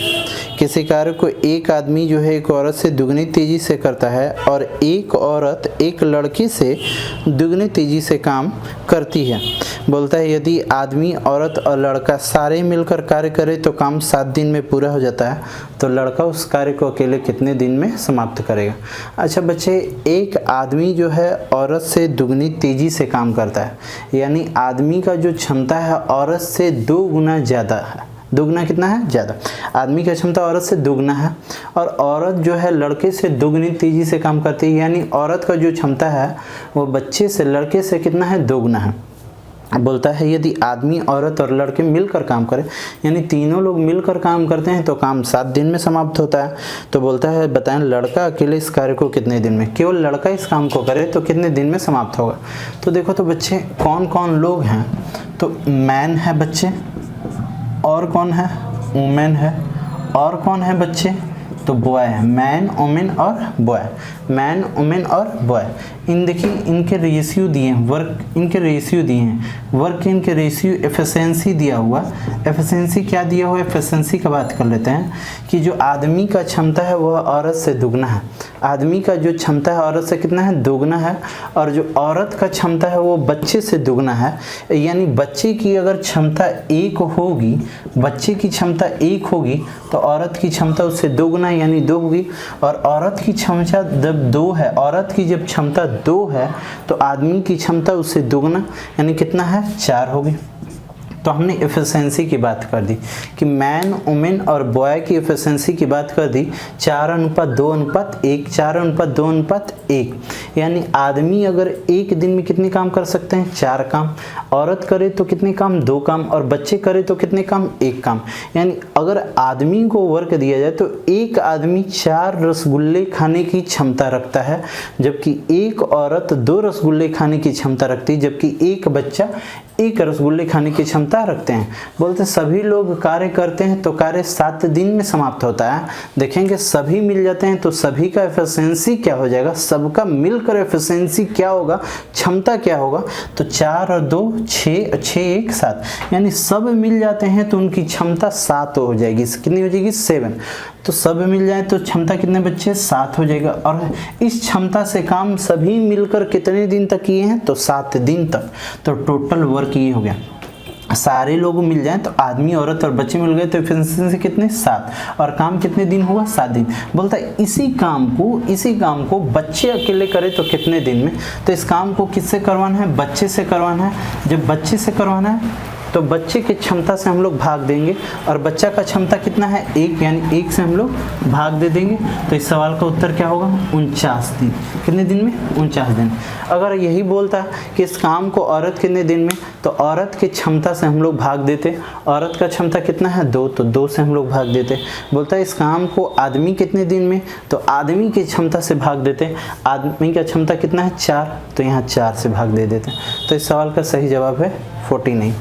किसी कार्य को एक आदमी जो है एक औरत से दुगनी तेजी से करता है और एक औरत एक लड़के से दुगनी तेजी से काम करती है। बोलता है यदि आदमी, औरत और लड़का सारे मिलकर कार्य करे तो काम 7 दिन में पूरा हो जाता है, तो लड़का उस कार्य को अकेले कितने दिन में समाप्त करेगा? अच्छा बच्चे, एक आदमी जो है औरत से दुगनी तेजी से काम करता है, यानी आदमी का जो क्षमता है औरत से 2 गुना ज़्यादा है। दुगना कितना है? ज़्यादा। आदमी की क्षमता औरत से दुगना है और औरत जो है लड़के से दुगनी तेजी से काम करती है, यानी औरत का जो क्षमता है वो बच्चे से, लड़के से कितना है? 2 गुना है। बोलता है यदि आदमी, औरत और लड़के मिलकर काम करें, यानी तीनों लोग मिलकर काम करते हैं तो काम 7 दिन में समाप्त होता है। तो बोलता है बताएं लड़का अकेले इस कार्य को कितने दिन में, केवल लड़का इस काम को करे तो कितने दिन में समाप्त होगा? तो देखो तो बच्चे कौन कौन लोग हैं, तो मैन है बच्चे, और कौन है? वुमेन है, और कौन है बच्चे? तो बॉय है। मैन, वुमेन और बॉय। मैन, वुमेन और बॉय। इन देखिए इनके रेशियो दिए हैं, वर्क इनके रेशियो दिए हैं, वर्क इनके रेशियो, एफिशिएंसी दिया हुआ। एफिशिएंसी क्या दिया हुआ है? एफिशिएंसी का बात कर लेते हैं कि जो आदमी का क्षमता है वह औरत से दुगना है। आदमी का जो क्षमता है औरत से कितना है? दुगना है। और जो औरत का क्षमता है वो बच्चे से दुगना है, यानी बच्चे की अगर क्षमता 1 होगी, बच्चे की क्षमता 1 होगी तो औरत की क्षमता उससे दोगुना यानी 2 होगी। और औरत की क्षमता जब 2 है, औरत की जब क्षमता 2 है तो आदमी की क्षमता उससे दोगुना यानी कितना है? 4 होगी। तो हमने एफिशिएंसी की बात कर दी कि मैन, वुमेन और बॉय की एफिशिएंसी की बात कर दी 4:2:1, 4:2:1, यानी आदमी अगर एक दिन में कितने काम कर सकते हैं? 4 काम। औरत करे तो कितने काम? 2 काम। और बच्चे करे तो कितने काम? 1 काम। यानी अगर आदमी को वर्क दिया जाए तो एक आदमी 4 रसगुल्ले खाने की क्षमता रखता है, जबकि एक औरत 2 रसगुल्ले खाने की क्षमता रखती है, जबकि एक बच्चा 1 रसगुल्ले खाने की क्षमता रखते हैं। बोलते सभी लोग कार्य करते हैं तो कार्य 7 दिन में समाप्त होता है। देखेंगे सभी मिल जाते हैं तो सभी का एफिशिएंसी क्या हो जाएगा? सबका मिलकर एफिशिएंसी क्या होगा? क्षमता क्या होगा? तो 4 और 2 6, 6 1 7, यानी सब मिल जाते हैं तो उनकी क्षमता 7 हो जाएगी। कितनी हो जाएगी? 7। तो सब मिल जाए तो क्षमता कितने बच्चे? 7 हो जाएगा। और इस क्षमता से काम सभी मिलकर कितने दिन तक किए हैं? तो 7 दिन तक। तो टोटल वर्क ये हो गया। सारे लोग मिल जाएं तो आदमी, औरत और बच्चे मिल गए तो एफिशिएंसी कितने? 7। और काम कितने दिन होगा? 7 दिन। बोलता है इसी काम को बच्चे अकेले करें तो कितने दिन में? तो इस काम को किससे करवाना है? बच्चे से करवाना है। जब बच्चे से करवाना है तो बच्चे की क्षमता से हम लोग भाग देंगे, और बच्चा का क्षमता कितना है? 1, यानी 1 से हम लोग भाग दे देंगे। तो इस सवाल का उत्तर क्या होगा? 49 दिन। कितने दिन में? 49 दिन। अगर यही बोलता कि इस काम को औरत कितने दिन में, तो औरत की क्षमता से हम लोग भाग देते। औरत का क्षमता कितना है? 2, तो 2 से हम लोग भाग देते। बोलता है इस काम को आदमी कितने दिन में, तो आदमी की क्षमता से भाग देते। आदमी का क्षमता कितना है? 4, तो यहाँ 4 से भाग दे देते। तो इस सवाल का सही जवाब है 49।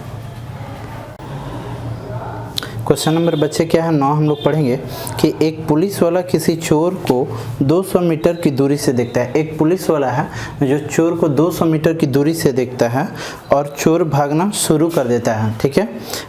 क्वेश्चन नंबर बच्चे क्या है? 9 हम लोग पढ़ेंगे कि एक पुलिस वाला किसी चोर को 200 मीटर की दूरी से देखता है। एक पुलिस वाला है जो चोर को 200 मीटर की दूरी से देखता है और चोर भागना शुरू कर देता है। ठीक है,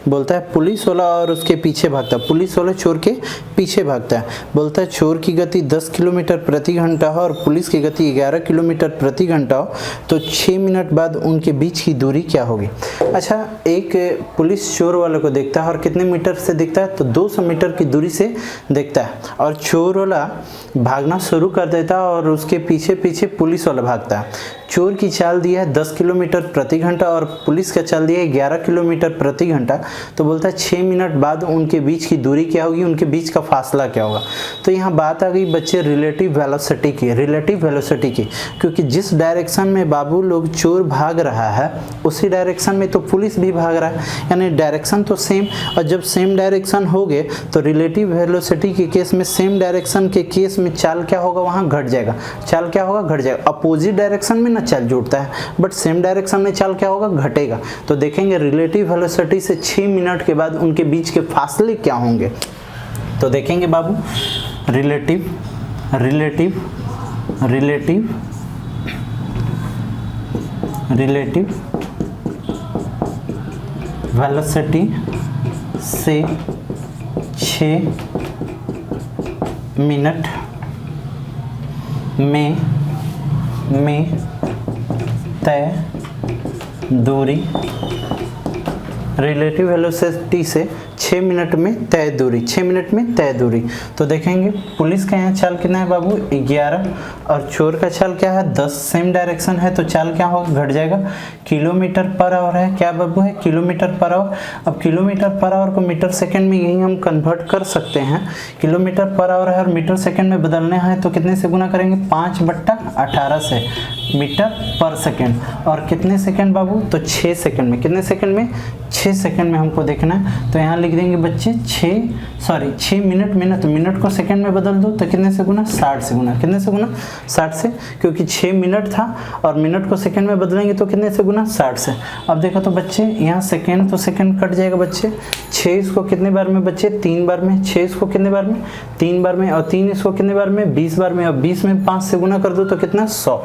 बोलता है पुलिस वाला और उसके पीछे भागता है। पुलिस वाला चोर के पीछे भागता है। बोलता है चोर की गति 10 किलोमीटर प्रति घंटा हो और पुलिस की गति 11 किलोमीटर प्रति घंटा हो, तो 6 मिनट बाद उनके बीच की दूरी क्या होगी? अच्छा, एक पुलिस चोर वाले को देखता है और कितने मीटर से देखता है? तो 200 मीटर की दूरी से देखता है। और चोर वाला भागना शुरू कर देता है और उसके पीछे पीछे पुलिस वाला भागता है। चोर की चाल दी है 10 किलोमीटर प्रति घंटा और पुलिस का चाल दिया है 11 किलोमीटर प्रति घंटा। तो बोलता है 6 मिनट बाद उनके बीच की दूरी क्या होगी? उनके बीच का फासला क्या होगा? तो यहाँ बात आ गई बच्चे रिलेटिव वेलोसिटी की। रिलेटिव वेलोसिटी की, क्योंकि जिस डायरेक्शन में बाबू लोग चोर भाग रहा है उसी डायरेक्शन में तो पुलिस भी भाग रहा है, यानी डायरेक्शन तो सेम। और जब सेम डायरेक्शन हो गए तो रिलेटिव वेलोसिटी के केस में, सेम डायरेक्शन के केस में चाल क्या होगा? वहाँ घट जाएगा। चाल क्या होगा? घट जाएगा। अपोजिट डायरेक्शन में चाल जुड़ता है, बट सेम डायरेक्शन में चाल क्या होगा? घटेगा। तो देखेंगे रिलेटिव वेलोसिटी से 6 मिनट के बाद उनके बीच के फासले क्या होंगे? तो देखेंगे बाबू, रिलेटिव रिलेटिव वेलोसिटी से 6 मिनट में तय दूरी, रिलेटिव वेलोसिटी से 6 मिनट में तय दूरी, 6 मिनट में तय दूरी। तो देखेंगे पुलिस का यहाँ चाल कितना है बाबू 11 और चोर का चाल क्या है 10, सेम डायरेक्शन है तो चाल क्या होगा घट जाएगा, किलोमीटर पर आवर है, क्या बाबू है किलोमीटर पर आवर। अब किलोमीटर पर आवर को मीटर सेकंड में यही हम कन्वर्ट कर सकते हैं, किलोमीटर पर आवर है और मीटर सेकंड में बदलने हैं तो कितने से गुना करेंगे 5/18 से मीटर पर सेकंड, और कितने सेकंड बाबू तो 6 सेकंड में, कितने सेकंड में 6 सेकंड में हमको देखना है। तो यहाँ लिख देंगे बच्चे 6 मिनट, मिनट को सेकंड में बदल दो तो कितने से गुना 60 से गुना, कितने से गुना 60 से, क्योंकि 6 मिनट था और मिनट को सेकंड में बदलेंगे तो कितने से गुना 60 से। अब देखो तो बच्चे यहाँ सेकंड तो सेकंड कट जाएगा बच्चे, 6 इसको कितने बार में बच्चे 3 बार में, 6 इसको कितने बार में 3 बार में, और 3 इसको कितने बार में 20 बार में, और 20 में 5 से गुना कर दो तो कितना 100,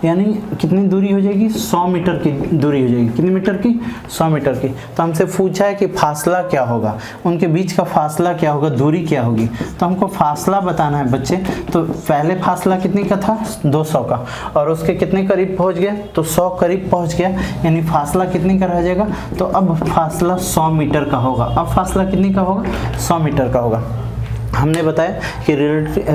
यानी कितनी दूरी हो जाएगी 100 मीटर की दूरी हो जाएगी, कितने मीटर की 100 मीटर की। तो हमसे पूछा है कि फासला क्या होगा, उनके बीच का फासला क्या होगा, दूरी क्या होगी, तो हमको फासला बताना है बच्चे। तो पहले फासला कितने का था 200 का, और उसके कितने करीब पहुंच गया तो 100 करीब पहुंच गया, यानी फासला कितने का रह जाएगा, तो अब फासला 100 मीटर का होगा। अब फासला कितने का होगा 100 मीटर का होगा। हमने बताया कि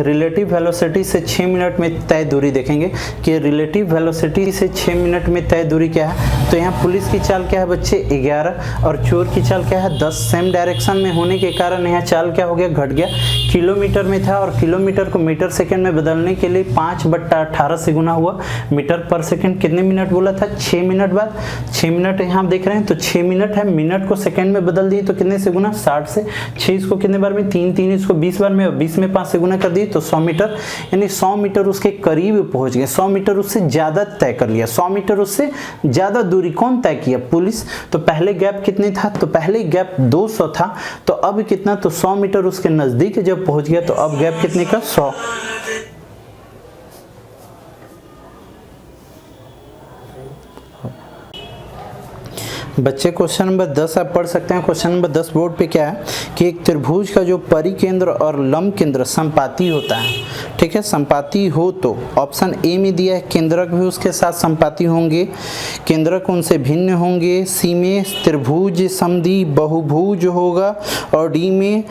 रिलेटिव वेलोसिटी से 6 मिनट में तय दूरी देखेंगे कि रिलेटिव वेलोसिटी से 6 मिनट में तय दूरी क्या है। तो यहाँ पुलिस की चाल क्या है बच्चे 11 और चोर की चाल क्या है 10, सेम डायरेक्शन में होने के कारण यहाँ चाल क्या हो गया घट गया, किलोमीटर में था और किलोमीटर को मीटर सेकंड में बदलने के लिए 5/18 से गुना हुआ, मीटर पर सेकंड कितने मिनट बोला था 6 मिनट बाद, 6 मिनट यहाँ आप देख रहे हैं तो 6 मिनट है, मिनट को सेकंड में बदल दिए तो कितने से गुना 60 से, 6 इसको कितने बार में 3 इसको 20 बार में, और 20 में 5 से गुना कर दिए तो 100 मीटर, यानी 100 मीटर उसके करीब पहुंच गए, 100 मीटर उससे ज्यादा तय कर लिया, 100 मीटर उससे ज्यादा दूरी कौन तय किया पुलिस। तो पहले गैप कितने था, तो पहले गैप 200 था, तो अब कितना तो 100 मीटर उसके नजदीक जब पहुंच गया तो अब गैप कितने का 100। बच्चे क्वेश्चन नंबर 10 आप पढ़ सकते हैं। क्वेश्चन नंबर 10 बोर्ड पे क्या है कि एक त्रिभुज का जो परिकेंद्र और लंब केंद्र संपाती होता है, ठीक है, संपाती हो तो ऑप्शन ए में दिया है केंद्रक भी उसके साथ संपाती होंगे, केंद्रक उनसे भिन्न होंगे, सी में त्रिभुज समद्वि बहुभुज होगा और डी में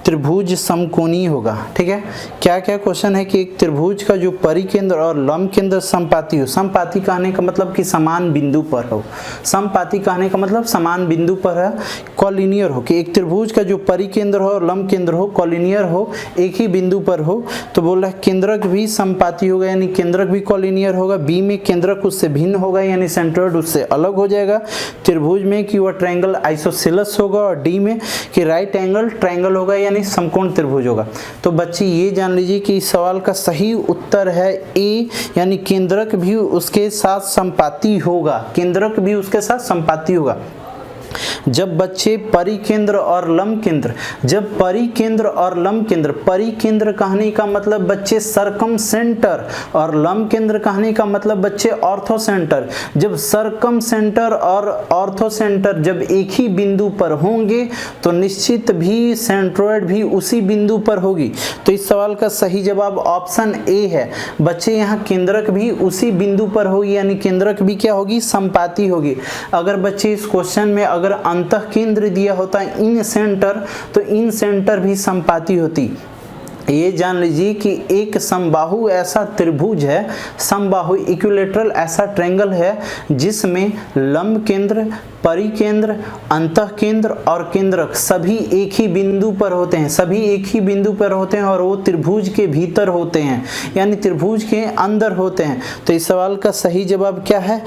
त्रिभुज समकोणीय होगा। ठीक है, क्या क्या क्वेश्चन है कि एक त्रिभुज का जो परिकेंद्र और लंब केंद्र संपाती हो, संपाती कहने का मतलब कि समान बिंदु पर हो, संपाती कहने का मतलब समान बिंदु पर है, कॉलिनियर हो, कि एक त्रिभुज का जो परिकेंद्र हो और लंब केंद्र हो कॉलिनियर हो, एक ही बिंदु पर हो, तो बोल रहा है केंद्रक भी संपाती होगा यानी केंद्रक भी कॉलिनियर होगा, बी में केंद्रक उससे भिन्न होगा यानी सेंट्रोइड उससे अलग हो जाएगा, त्रिभुज में कि वह ट्रायंगल आइसोसेलेस होगा, और डी में कि राइट एंगल ट्रायंगल होगा यानी समकोण त्रिभुज होगा। तो बच्चे ये जान लीजिए कि इस सवाल का सही उत्तर है ए, यानी केंद्रक भी उसके साथ संपाती होगा, केंद्रक भी उसके साथ संपाती होगा। जब बच्चे परिकेंद्र और लंब केंद्र, जब परिकेंद्र और लंब केंद्र, परिकेंद्र कहने का मतलब बच्चे सरकम सेंटर और लंब केंद्र कहने का मतलब बच्चे ऑर्थो सेंटर, जब सरकम सेंटर और ऑर्थो सेंटर जब एक ही बिंदु पर होंगे तो निश्चित भी सेंट्रोइड भी उसी बिंदु पर होगी। तो इस सवाल का सही जवाब ऑप्शन ए है बच्चे, यहाँ केंद्रक भी उसी बिंदु पर होगी यानी केंद्रक भी क्या होगी संपाती होगी। अगर बच्चे इस क्वेश्चन में अगर अंतः केंद्र दिया होता इन सेंटर, तो इन सेंटर भी संपाती होती। ये जान लीजिए कि एक समबाहु ऐसा त्रिभुज है, समबाहु इक्विलेटरल ऐसा ट्रायंगल है जिसमें लंब केंद्र, परिकेंद्र, अंतः केंद्र और केंद्रक सभी एक ही बिंदु पर होते हैं, सभी एक ही बिंदु पर होते हैं और वो त्रिभुज के भीतर होते हैं यानी त्रिभुज के अंदर होते हैं। तो इस सवाल का सही जवाब क्या है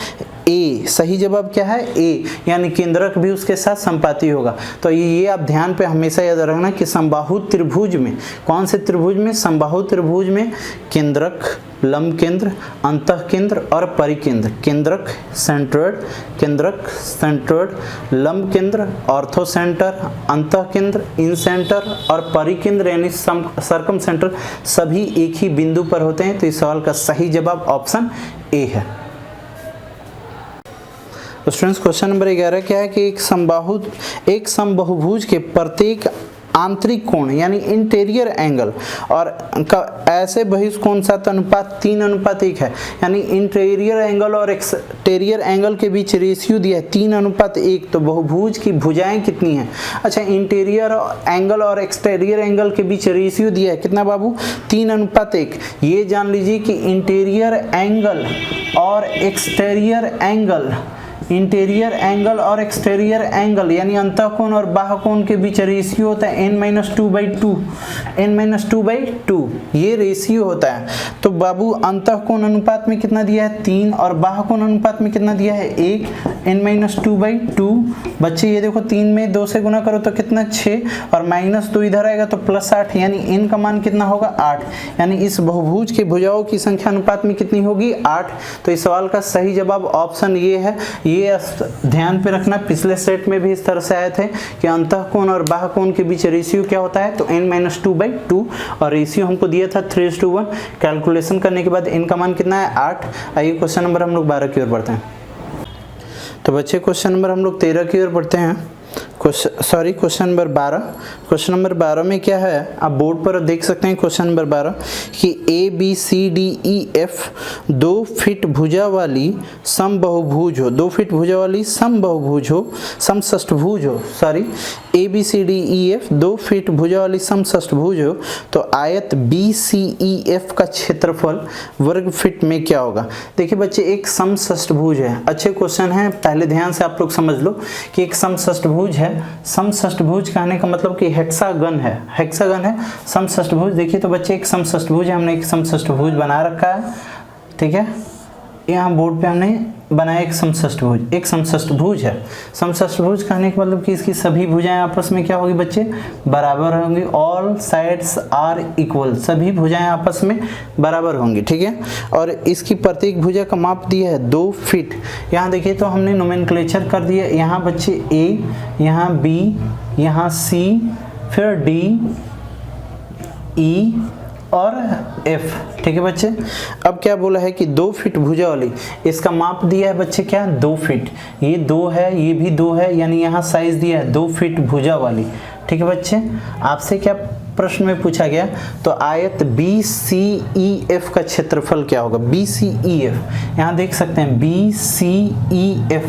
ए, सही जवाब क्या है ए, यानी केंद्रक भी उसके साथ संपाती होगा। तो ये आप ध्यान पे हमेशा याद रखना कि समबाहु त्रिभुज में, कौन से त्रिभुज में, समबाहु त्रिभुज में केंद्रक, लंब केंद्र, अंतः केंद्र और परिकेंद्र, केंद्रक सेंट्रोइड, केंद्रक सेंट्रोइड, लंब केंद्र ऑर्थो सेंटर, अंतः केंद्र इन सेंटर और परिकेंद्र यानी सरकम सेंटर सभी एक ही बिंदु पर होते हैं। तो इस सवाल का सही जवाब ऑप्शन ए है। तो स्टूडेंट्स क्वेश्चन नंबर 11 क्या है कि एक समबाहुभुज के प्रत्येक आंतरिक कोण यानी इंटीरियर एंगल और ऐसे बहिष कोण साथ अनुपात 3:1 है, यानी इंटीरियर एंगल और एक्सटीरियर एंगल के बीच रेशियो दिया है 3:1। तो बहुभुज की भुजाएं कितनी हैं? अच्छा, इंटीरियर एंगल और एक्सटीरियर एंगल के बीच रेशियो दिया है कितना बाबू? 3:1। ये जान लीजिए कि इंटीरियर एंगल और एक्सटीरियर एंगल यानी अंतःकोण और बाह्यकोण के बीच रेशियो होता है n-2/2 ये रेशियो होता है। तो बाबू अंतःकोण अनुपात में कितना दिया है? 3 और बाह्यकोण अनुपात में कितना दिया है? 1 n-2/2। बच्चे ये देखो 3 में 2 से गुना करो तो कितना? 6 और -2 इधर आएगा तो +8, यानी n का मान कितना होगा? 8। यानी इस बहुभुज के भुजाओं की संख्या अनुपात में कितनी होगी? 8। तो इस सवाल का सही जवाब ऑप्शन ये है। ये ध्यान पे रखना, पिछले सेट में भी इस तरह से आए थे कि अंतःकोण और बाह्यकोण के बीच रेशियो क्या होता है? तो n-2/2 और रेशियो हमको दिया था 3:1। कैलकुलेशन करने के बाद n का मान कितना है? 8। आइए क्वेश्चन नंबर हम लोग 12 की ओर बढ़ते हैं। तो बच्चे क्वेश्चन नंबर हम लोग 13 की ओर बढ़ते हैं। Question number 12। क्वेश्चन नंबर 12 में क्या है, आप बोर्ड पर देख सकते हैं क्वेश्चन नंबर 12 कि ABCDEF 2 फीट भुजा वाली समबाहुभुज हो, 2 फीट भुजा वाली समबाहुभुज हो, समषष्ठभुज हो, सॉरी ABCDEF 2 फीट भुजा वाली समषष्ठभुज हो, तो आयत BCEF का क्षेत्रफल वर्ग फीट में क्या होगा? देखिए बच्चे, एक समषष्ठभुज है, अच्छे क्वेश्चन है, पहले ध्यान से आप लोग समझ लो कि एक समषष्ठभुज है। समषष्ठभुज कहने का मतलब कि हेक्सागन है, समषष्ठभुज। देखिए तो बच्चे एक समषष्ठभुज है, हमने एक समषष्ठभुज बना रखा है, ठीक है। यहाँ बोर्ड पे हमने बनाया एक समषष्ठभुज है। समषष्ठभुज कहने का मतलब कि इसकी सभी भुजाएं आपस में क्या होगी बच्चे? बराबर होंगी। ऑल साइड्स आर इक्वल, सभी भुजाएं आपस में बराबर होंगी, ठीक है। और इसकी प्रत्येक भुजा का माप दिया है 2 फीट। यहाँ देखिए तो हमने नोमेनक्लेचर कर दिया, यहाँ बच्चे A, यहाँ B, यहाँ C, फिर D, E और F, ठीक है बच्चे। अब क्या बोला है कि 2 फीट भुजा वाली, इसका माप दिया है बच्चे क्या? 2 फीट। ये 2 है, ये भी 2 है, यानी यहाँ साइज दिया है 2 फीट भुजा वाली, ठीक है बच्चे। आपसे क्या प्रश्न में पूछा गया? तो आयत BCEF का क्षेत्रफल क्या होगा? BCEF, यहाँ देख सकते हैं BCEF।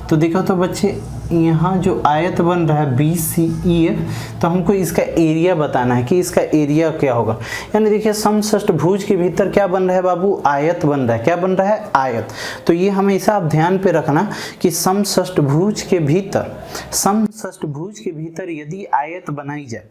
तो देखो तो बच्चे, यहाँ जो आयत बन रहा है BCEF, तो हमको इसका एरिया बताना है कि इसका एरिया क्या होगा। यानी देखिए समषष्ठभुज के भीतर क्या बन रहा है बाबू? आयत बन रहा है। क्या बन रहा है? आयत। तो ये हमेशा आप ध्यान पे रखना कि समषष्ठभुज के भीतर यदि आयत बनाई जाए,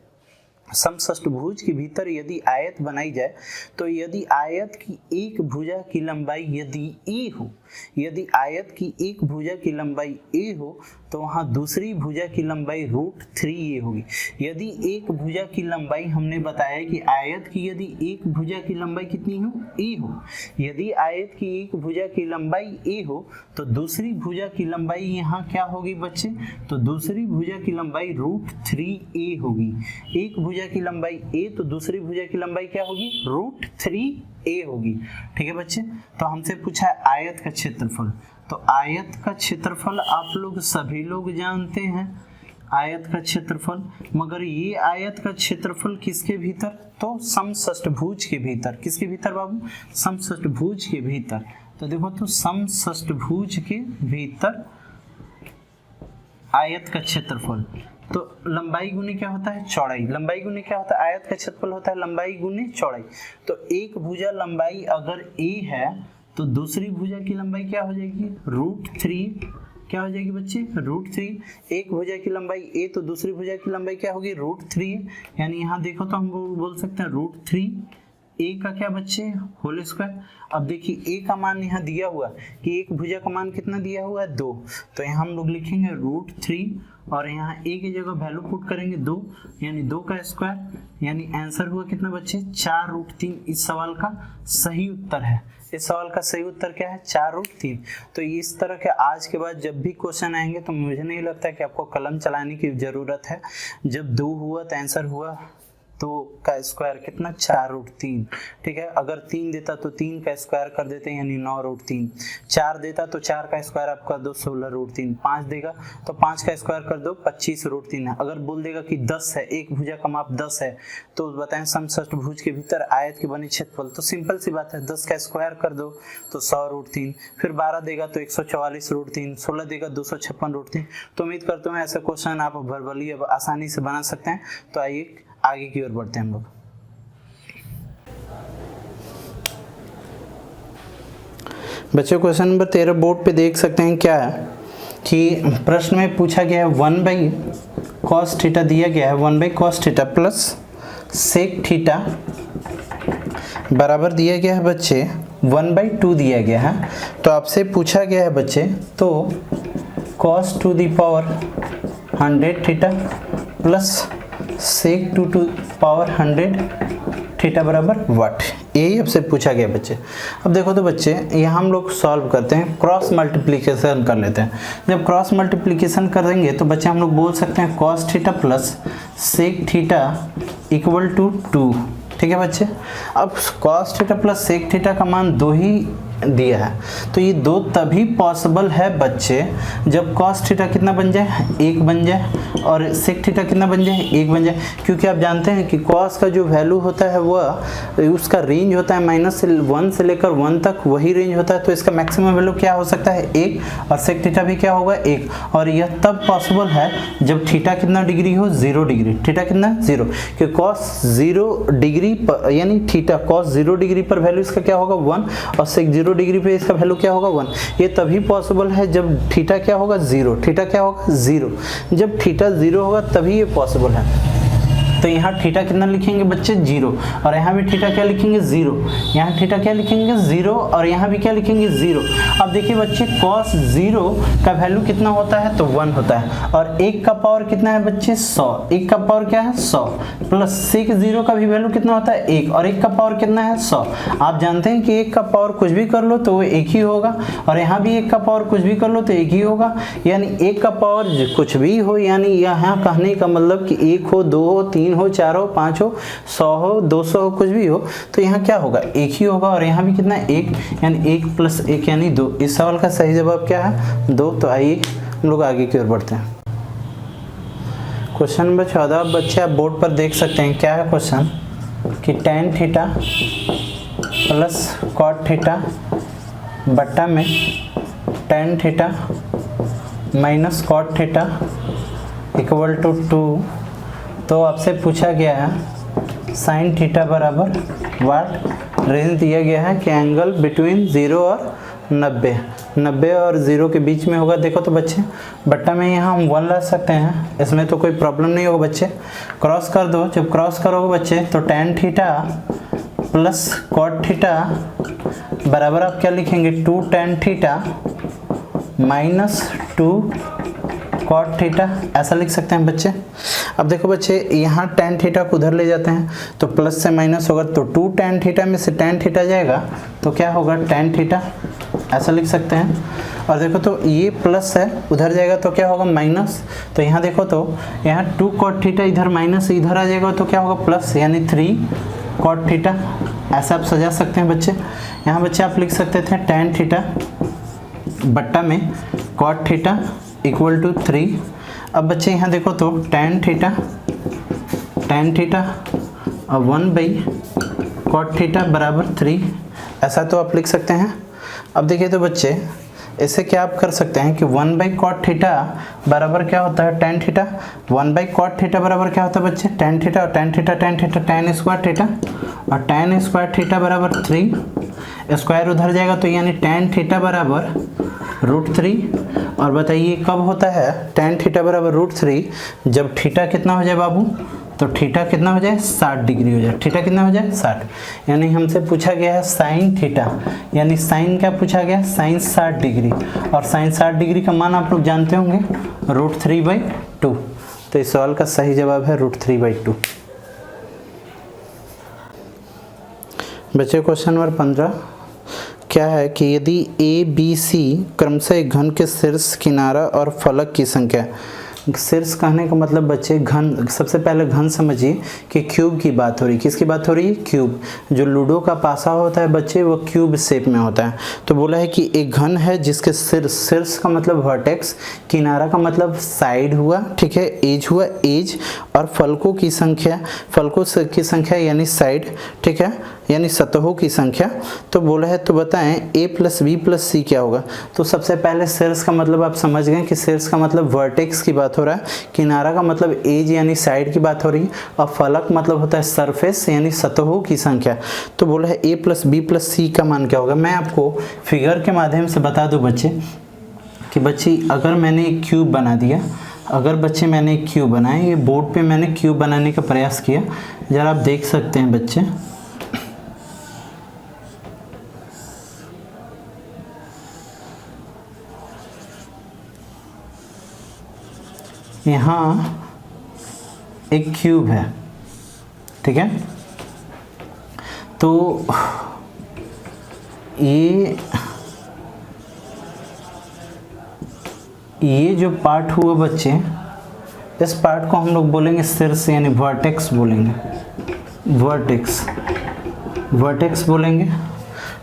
समषष्ठभुज के भीतर यदि आयत बनाई जाए, तो यदि आयत की एक भुजा की लंबाई यदि a हो, यदि आयत की एक भुजा की लंबाई a हो, तो वहाँ दूसरी भुजा की लंबाई √3a होगी। यदि एक भुजा की लंबाई, हमने बताया कि आयत की यदि एक भुजा की लंबाई कितनी हो? a हो। यदि आयत की एक भुजा की लंबाई a हो, तो दूसरी भुजा की लंबाई यहाँ क्या होगी बच्चे? तो दूसरी भुजा की लंबाई √3a होगी। एक भुजा की लंबाई a, तो दूसरी भुजा की लंबाई क्या होगी? √3a होगी, ठीक है बच्चे। तो हमसे पूछा है आयत का क्षेत्रफल, तो आयत का क्षेत्रफल आप लोग सभी लोग जानते हैं, आयत का क्षेत्रफल। मगर ये आयत का क्षेत्रफल किसके भीतर? तो समषष्ठभुज के भीतर। किसके भीतर बाबू? समषष्ठभुज के भीतर। तो देखो तो समषष्ठभुज के भीतर आयत का क्षेत्रफल, तो लंबाई गुने क्या होता है? चौड़ाई। लंबाई गुने क्या होता है? आयत का क्षेत्रफल होता है लंबाई गुने चौड़ाई। तो एक भुजा लंबाई अगर a है, तो दूसरी भुजा की लंबाई क्या हो जाएगी? √3। क्या हो जाएगी बच्चे? √3। एक भुजा की लंबाई a, तो दूसरी भुजा की लंबाई क्या होगी? √3। यानी यहाँ देखो तो हम बोल सकते हैं √3 a का क्या बच्चे? Whole square. अब देखिए a का मान यहाँ दिया हुआ कि एक भुजा का मान कितना दिया हुआ है? 2। तो यहाँ हम लोग लिखेंगे √3 और यहाँ a की जगह वैल्यू पुट करेंगे 2, यानी 2 का स्क्वायर। यानी आंसर हुआ कितना बच्चे? 4√3 इस सवाल का सही उत्तर है। इस सवाल का सही उत्तर क्या है? 4√3। तो इस तरह के आज के बाद जब भी क्वेश्चन आएंगे, तो मुझे नहीं लगता कि आपको कलम चलाने की जरूरत है। जब 2 हुआ तो आंसर हुआ, तो का स्क्वायर कितना 4√3। ठीक है, अगर 3 देता तो 3 का स्क्वायर कर देते हैं यानी 9√3। 4 देता तो 4 का स्क्वायर आप कर दो 16√3। 5 देगा तो 5 का स्क्वायर कर दो 25√3 है। अगर बोल देगा कि 10 है, एक भुजा का माप 10 है, तो बताएं समषष्ठभुज के भीतर आयत की बनी क्षेत्रफल, तो सिंपल सी बात है 10 का स्क्वायर कर दो तो 100√3, फिर 12 देगा तो 144√3, 16 देगा 256√3। तो उम्मीद करता हूँ ऐसा क्वेश्चन आप वर्बली अब आसानी से बना सकते हैं। तो आइए आगे की ओर बढ़ते हैं हम लोग। बच्चों क्वेश्चन नंबर 13 बोर्ड पे देख सकते हैं क्या है कि प्रश्न में पूछा गया है 1/cos थीटा दिया गया है, 1/cos theta plus sec theta बराबर दिया गया है बच्चे 1/2 दिया गया है। तो आपसे पूछा गया है बच्चे तो cos to the power 100 theta plus sec to power 100 theta बराबर व्हाट, यही आपसे पूछा गया बच्चे। अब देखो तो बच्चे यहाँ हम लोग सॉल्व करते हैं, क्रॉस मल्टीप्लिकेशन कर लेते हैं। जब क्रॉस मल्टीप्लिकेशन करेंगे तो बच्चे हम लोग बोल सकते हैं cos theta plus sec theta equal to 2। ठीक है बच्चे, अब cos theta plus sec theta का मान 2 ही दिया है, तो ये 2 तभी पॉसिबल है बच्चे जब cos थीटा कितना बन जाए 1 बन जाए और सेक थीटा कितना बन जाए 1 बन जाए। क्योंकि आप जानते हैं कि cos का जो वैल्यू होता है वह उसका रेंज होता है -1 से लेकर 1 तक, वही रेंज होता है। तो इसका मैक्सिमम वैल्यू क्या हो सकता है 1 और सेक थीटा भी क्या होगा 1। और यह तब पॉसिबल है जब थीटा कितना डिग्री हो 0 डिग्री, थीटा कितना 0, कि cos 0 डिग्री यानी थीटा cos 0 डिग्री पर वैल्यू इसका क्या होगा 1 और सेक 0 डिग्री पे इसका वैल्यू क्या होगा 1। ये तभी पॉसिबल है जब थीटा क्या होगा 0, थीटा क्या होगा 0। जब थीटा 0 होगा तभी ये पॉसिबल है। तो यहाँ थीटा कितना लिखेंगे बच्चे 0 और यहाँ भी थीटा क्या लिखेंगे 0, यहाँ थीटा क्या लिखेंगे 0 और यहाँ भी क्या लिखेंगे 0। अब देखिए बच्चे cos 0 का वैल्यू कितना होता है तो 1 होता है और 1 का पावर कितना है बच्चे 100, 1 का पावर क्या है 100 प्लस सेक 0 का भी वैल्यू कितना होता है 1 और 1 का पावर कितना है 100। आप जानते हैं कि 1 का पावर कुछ भी कर लो तो वो 1 ही होगा और यहाँ भी 1 का पावर कुछ भी कर लो तो 1 ही होगा। यानी 1 का पावर कुछ भी हो, यानी यहाँ कहने का मतलब कि 1 हो 2 हो 3 हो 4 हो 5 हो 100 हो 200 हो कुछ भी हो, तो यहाँ क्या होगा 1 ही होगा और यहाँ भी कितना 1, यानी 1 प्लस 1 यानी 2। इस सवाल का सही जवाब क्या है 2। तो आइए हम लोग आगे की ओर बढ़ते हैं। क्वेश्चन नंबर 14 बच्चे आप बोर्ड पर देख सकते हैं क्या है क्वेश्चन कि tan theta plus cot theta बट्टा में tan theta minus cot theta equal to 2। तो आपसे पूछा गया है sin थीटा बराबर वाट, रेंज दिया गया है कि एंगल बिटवीन 0 और 90 और 0 के बीच में होगा। देखो तो बच्चे बट्टा में यहाँ हम 1 ला सकते हैं, इसमें तो कोई प्रॉब्लम नहीं होगा बच्चे। क्रॉस कर दो, जब क्रॉस करोगे बच्चे तो tan theta plus cot theta बराबर आप क्या लिखेंगे 2 tan theta minus 2 cot theta, ऐसा लिख सकते हैं बच्चे। अब देखो बच्चे यहाँ tan थीटा को उधर ले जाते हैं तो प्लस से माइनस होगा, तो 2 tan थीटा में से tan थीटा जाएगा तो क्या होगा tan थीटा, ऐसा लिख सकते हैं। और देखो तो ये प्लस है उधर जाएगा तो क्या होगा माइनस, तो यहाँ देखो तो यहाँ 2 cot थीटा इधर माइनस इधर आ जाएगा तो क्या होगा प्लस, यानी 3 cot थीटा, ऐसा आप सजा सकते हैं बच्चे। यहाँ बच्चे आप लिख सकते थे tan थीटा बट्टा में cot थीटा इक्वल टू 3। अब बच्चे यहाँ देखो तो tan थीटा और 1/cot थीटा बराबर 3, ऐसा तो आप लिख सकते हैं। अब देखिए तो बच्चे इसे क्या आप कर सकते हैं कि 1/cot थीटा बराबर क्या होता है tan थीटा, 1/cot थीटा बराबर क्या होता है बच्चे tan थीटा और tan theta tan square theta और tan स्क्वायर थीटा बराबर 3, स्क्वायर उधर जाएगा तो यानी tan थीटा बराबर √3। और बताइए कब होता है tan थीटा बराबर √3, जब थीटा कितना हो जाए बाबू, तो थीटा कितना हो जाए 60 डिग्री हो जाए, थीटा कितना हो जाए 60। यानी हमसे पूछा गया है sin थीटा, यानी sin क्या पूछा गया sin 60 डिग्री, और sin 60 डिग्री का मान आप लोग जानते होंगे √3/2। तो इस सवाल का सही जवाब है √3/2। बच्चे क्वेश्चन नंबर 15 क्या है कि यदि ए बी सी क्रमशः एक घन के शीर्ष किनारा और फलक की संख्या शीर्ष कहने का मतलब बच्चे घन, सबसे पहले घन समझिए कि क्यूब की बात हो रही है। किसकी बात हो रही है? क्यूब। जो लूडो का पासा होता है बच्चे वो क्यूब शेप में होता है। तो बोला है कि एक घन है जिसके शीर्ष का मतलब वर्टेक्स, किनारा का मतलब साइड हुआ, ठीक है, एज हुआ एज, और फलकों की संख्या यानी साइड, ठीक है, यानी सतहों की संख्या। तो बोला है तो बताएं a प्लस बी प्लस सी क्या होगा। तो सबसे पहले शीर्ष का मतलब आप समझ गए कि शीर्ष का मतलब वर्टेक्स की बात हो रहा है, किनारा का मतलब एज यानी साइड की बात हो रही है, और फलक मतलब होता है सरफेस यानी सतहों की संख्या। तो बोला है a प्लस बी प्लस सी का मान क्या होगा। मैं आपको फिगर के माध्यम से बता दूं बच्चे कि बच्चे अगर मैंने एक क्यूब बना दिया, अगर बच्चे मैंने एक क्यूब बनाया, ये बोर्ड पे मैंने क्यूब बनाने का प्रयास किया, जरा आप देख सकते हैं बच्चे, यहाँ एक क्यूब है, ठीक है। तो ये जो पार्ट हुआ बच्चे, इस पार्ट को हम लोग बोलेंगे शीर्ष यानी वर्टेक्स बोलेंगे, वर्टेक्स बोलेंगे,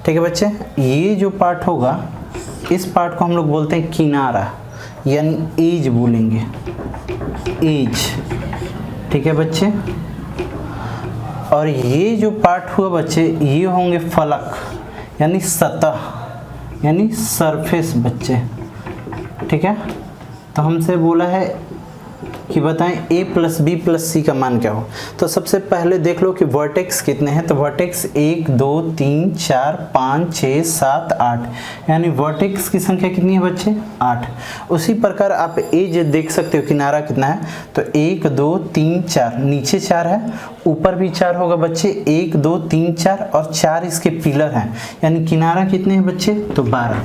ठीक है बच्चे। ये जो पार्ट होगा इस पार्ट को हम लोग बोलते हैं किनारा यानी एज बोलेंगे, एज, ठीक है बच्चे। और ये जो पार्ट हुआ बच्चे ये होंगे फलक यानी सतह यानी सरफेस बच्चे, ठीक है। तो हमसे बोला है कि बताएं a प्लस बी प्लस सी का मान क्या हो। तो सबसे पहले देख लो कि वर्टेक्स कितने हैं। तो वर्टेक्स 1 2 3 4 5 6 7 8, यानी वर्टेक्स की संख्या कितनी है बच्चे? 8। उसी प्रकार आप एज देख सकते हो, किनारा कितना है। तो 1 2 3 4, नीचे 4 है, ऊपर भी 4 होगा बच्चे, 1 2 3 4 और 4 इसके पिलर हैं, यानी किनारा कितने हैं बच्चे? तो 12।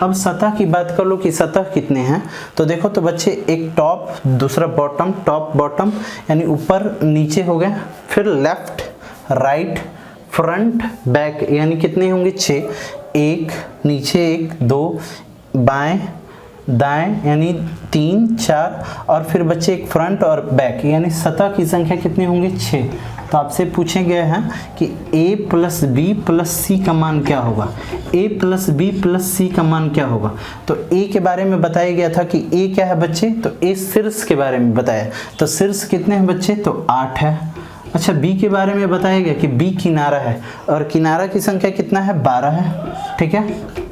अब सतह की बात कर लो कि सतह कितने हैं। तो देखो तो बच्चे एक टॉप, दूसरा बॉटम, टॉप बॉटम यानी ऊपर नीचे हो गए, फिर लेफ्ट राइट फ्रंट बैक यानी कितने होंगे? 6। एक नीचे 1 2, बाएं दाएं यानी 3 4, और फिर बच्चे एक फ्रंट और बैक, यानी सतह की संख्या कितने होंगे? 6। तो आपसे पूछे गए हैं कि a प्लस बी प्लस सी का मान क्या होगा। a प्लस बी प्लस सी का मान क्या होगा। तो a के बारे में बताया गया था कि a क्या है बच्चे? तो a शीर्ष के बारे में बताया। तो शीर्ष कितने हैं बच्चे? तो 8 है। अच्छा, b के बारे में बताया गया कि b किनारा है, और किनारा की संख्या कितना है? 12 है, ठीक है।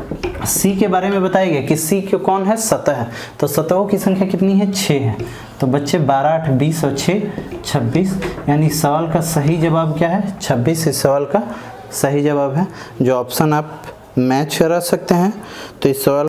सी के बारे में बताया गया कि सी के कौन है? सतह है। तो सतहों की संख्या कितनी है? 6 है। तो बच्चे 12 8 20 और 6 26, यानी सवाल का सही जवाब क्या है? 26 इस सवाल का सही जवाब है, जो ऑप्शन आप मैच करा सकते हैं। तो इस सवाल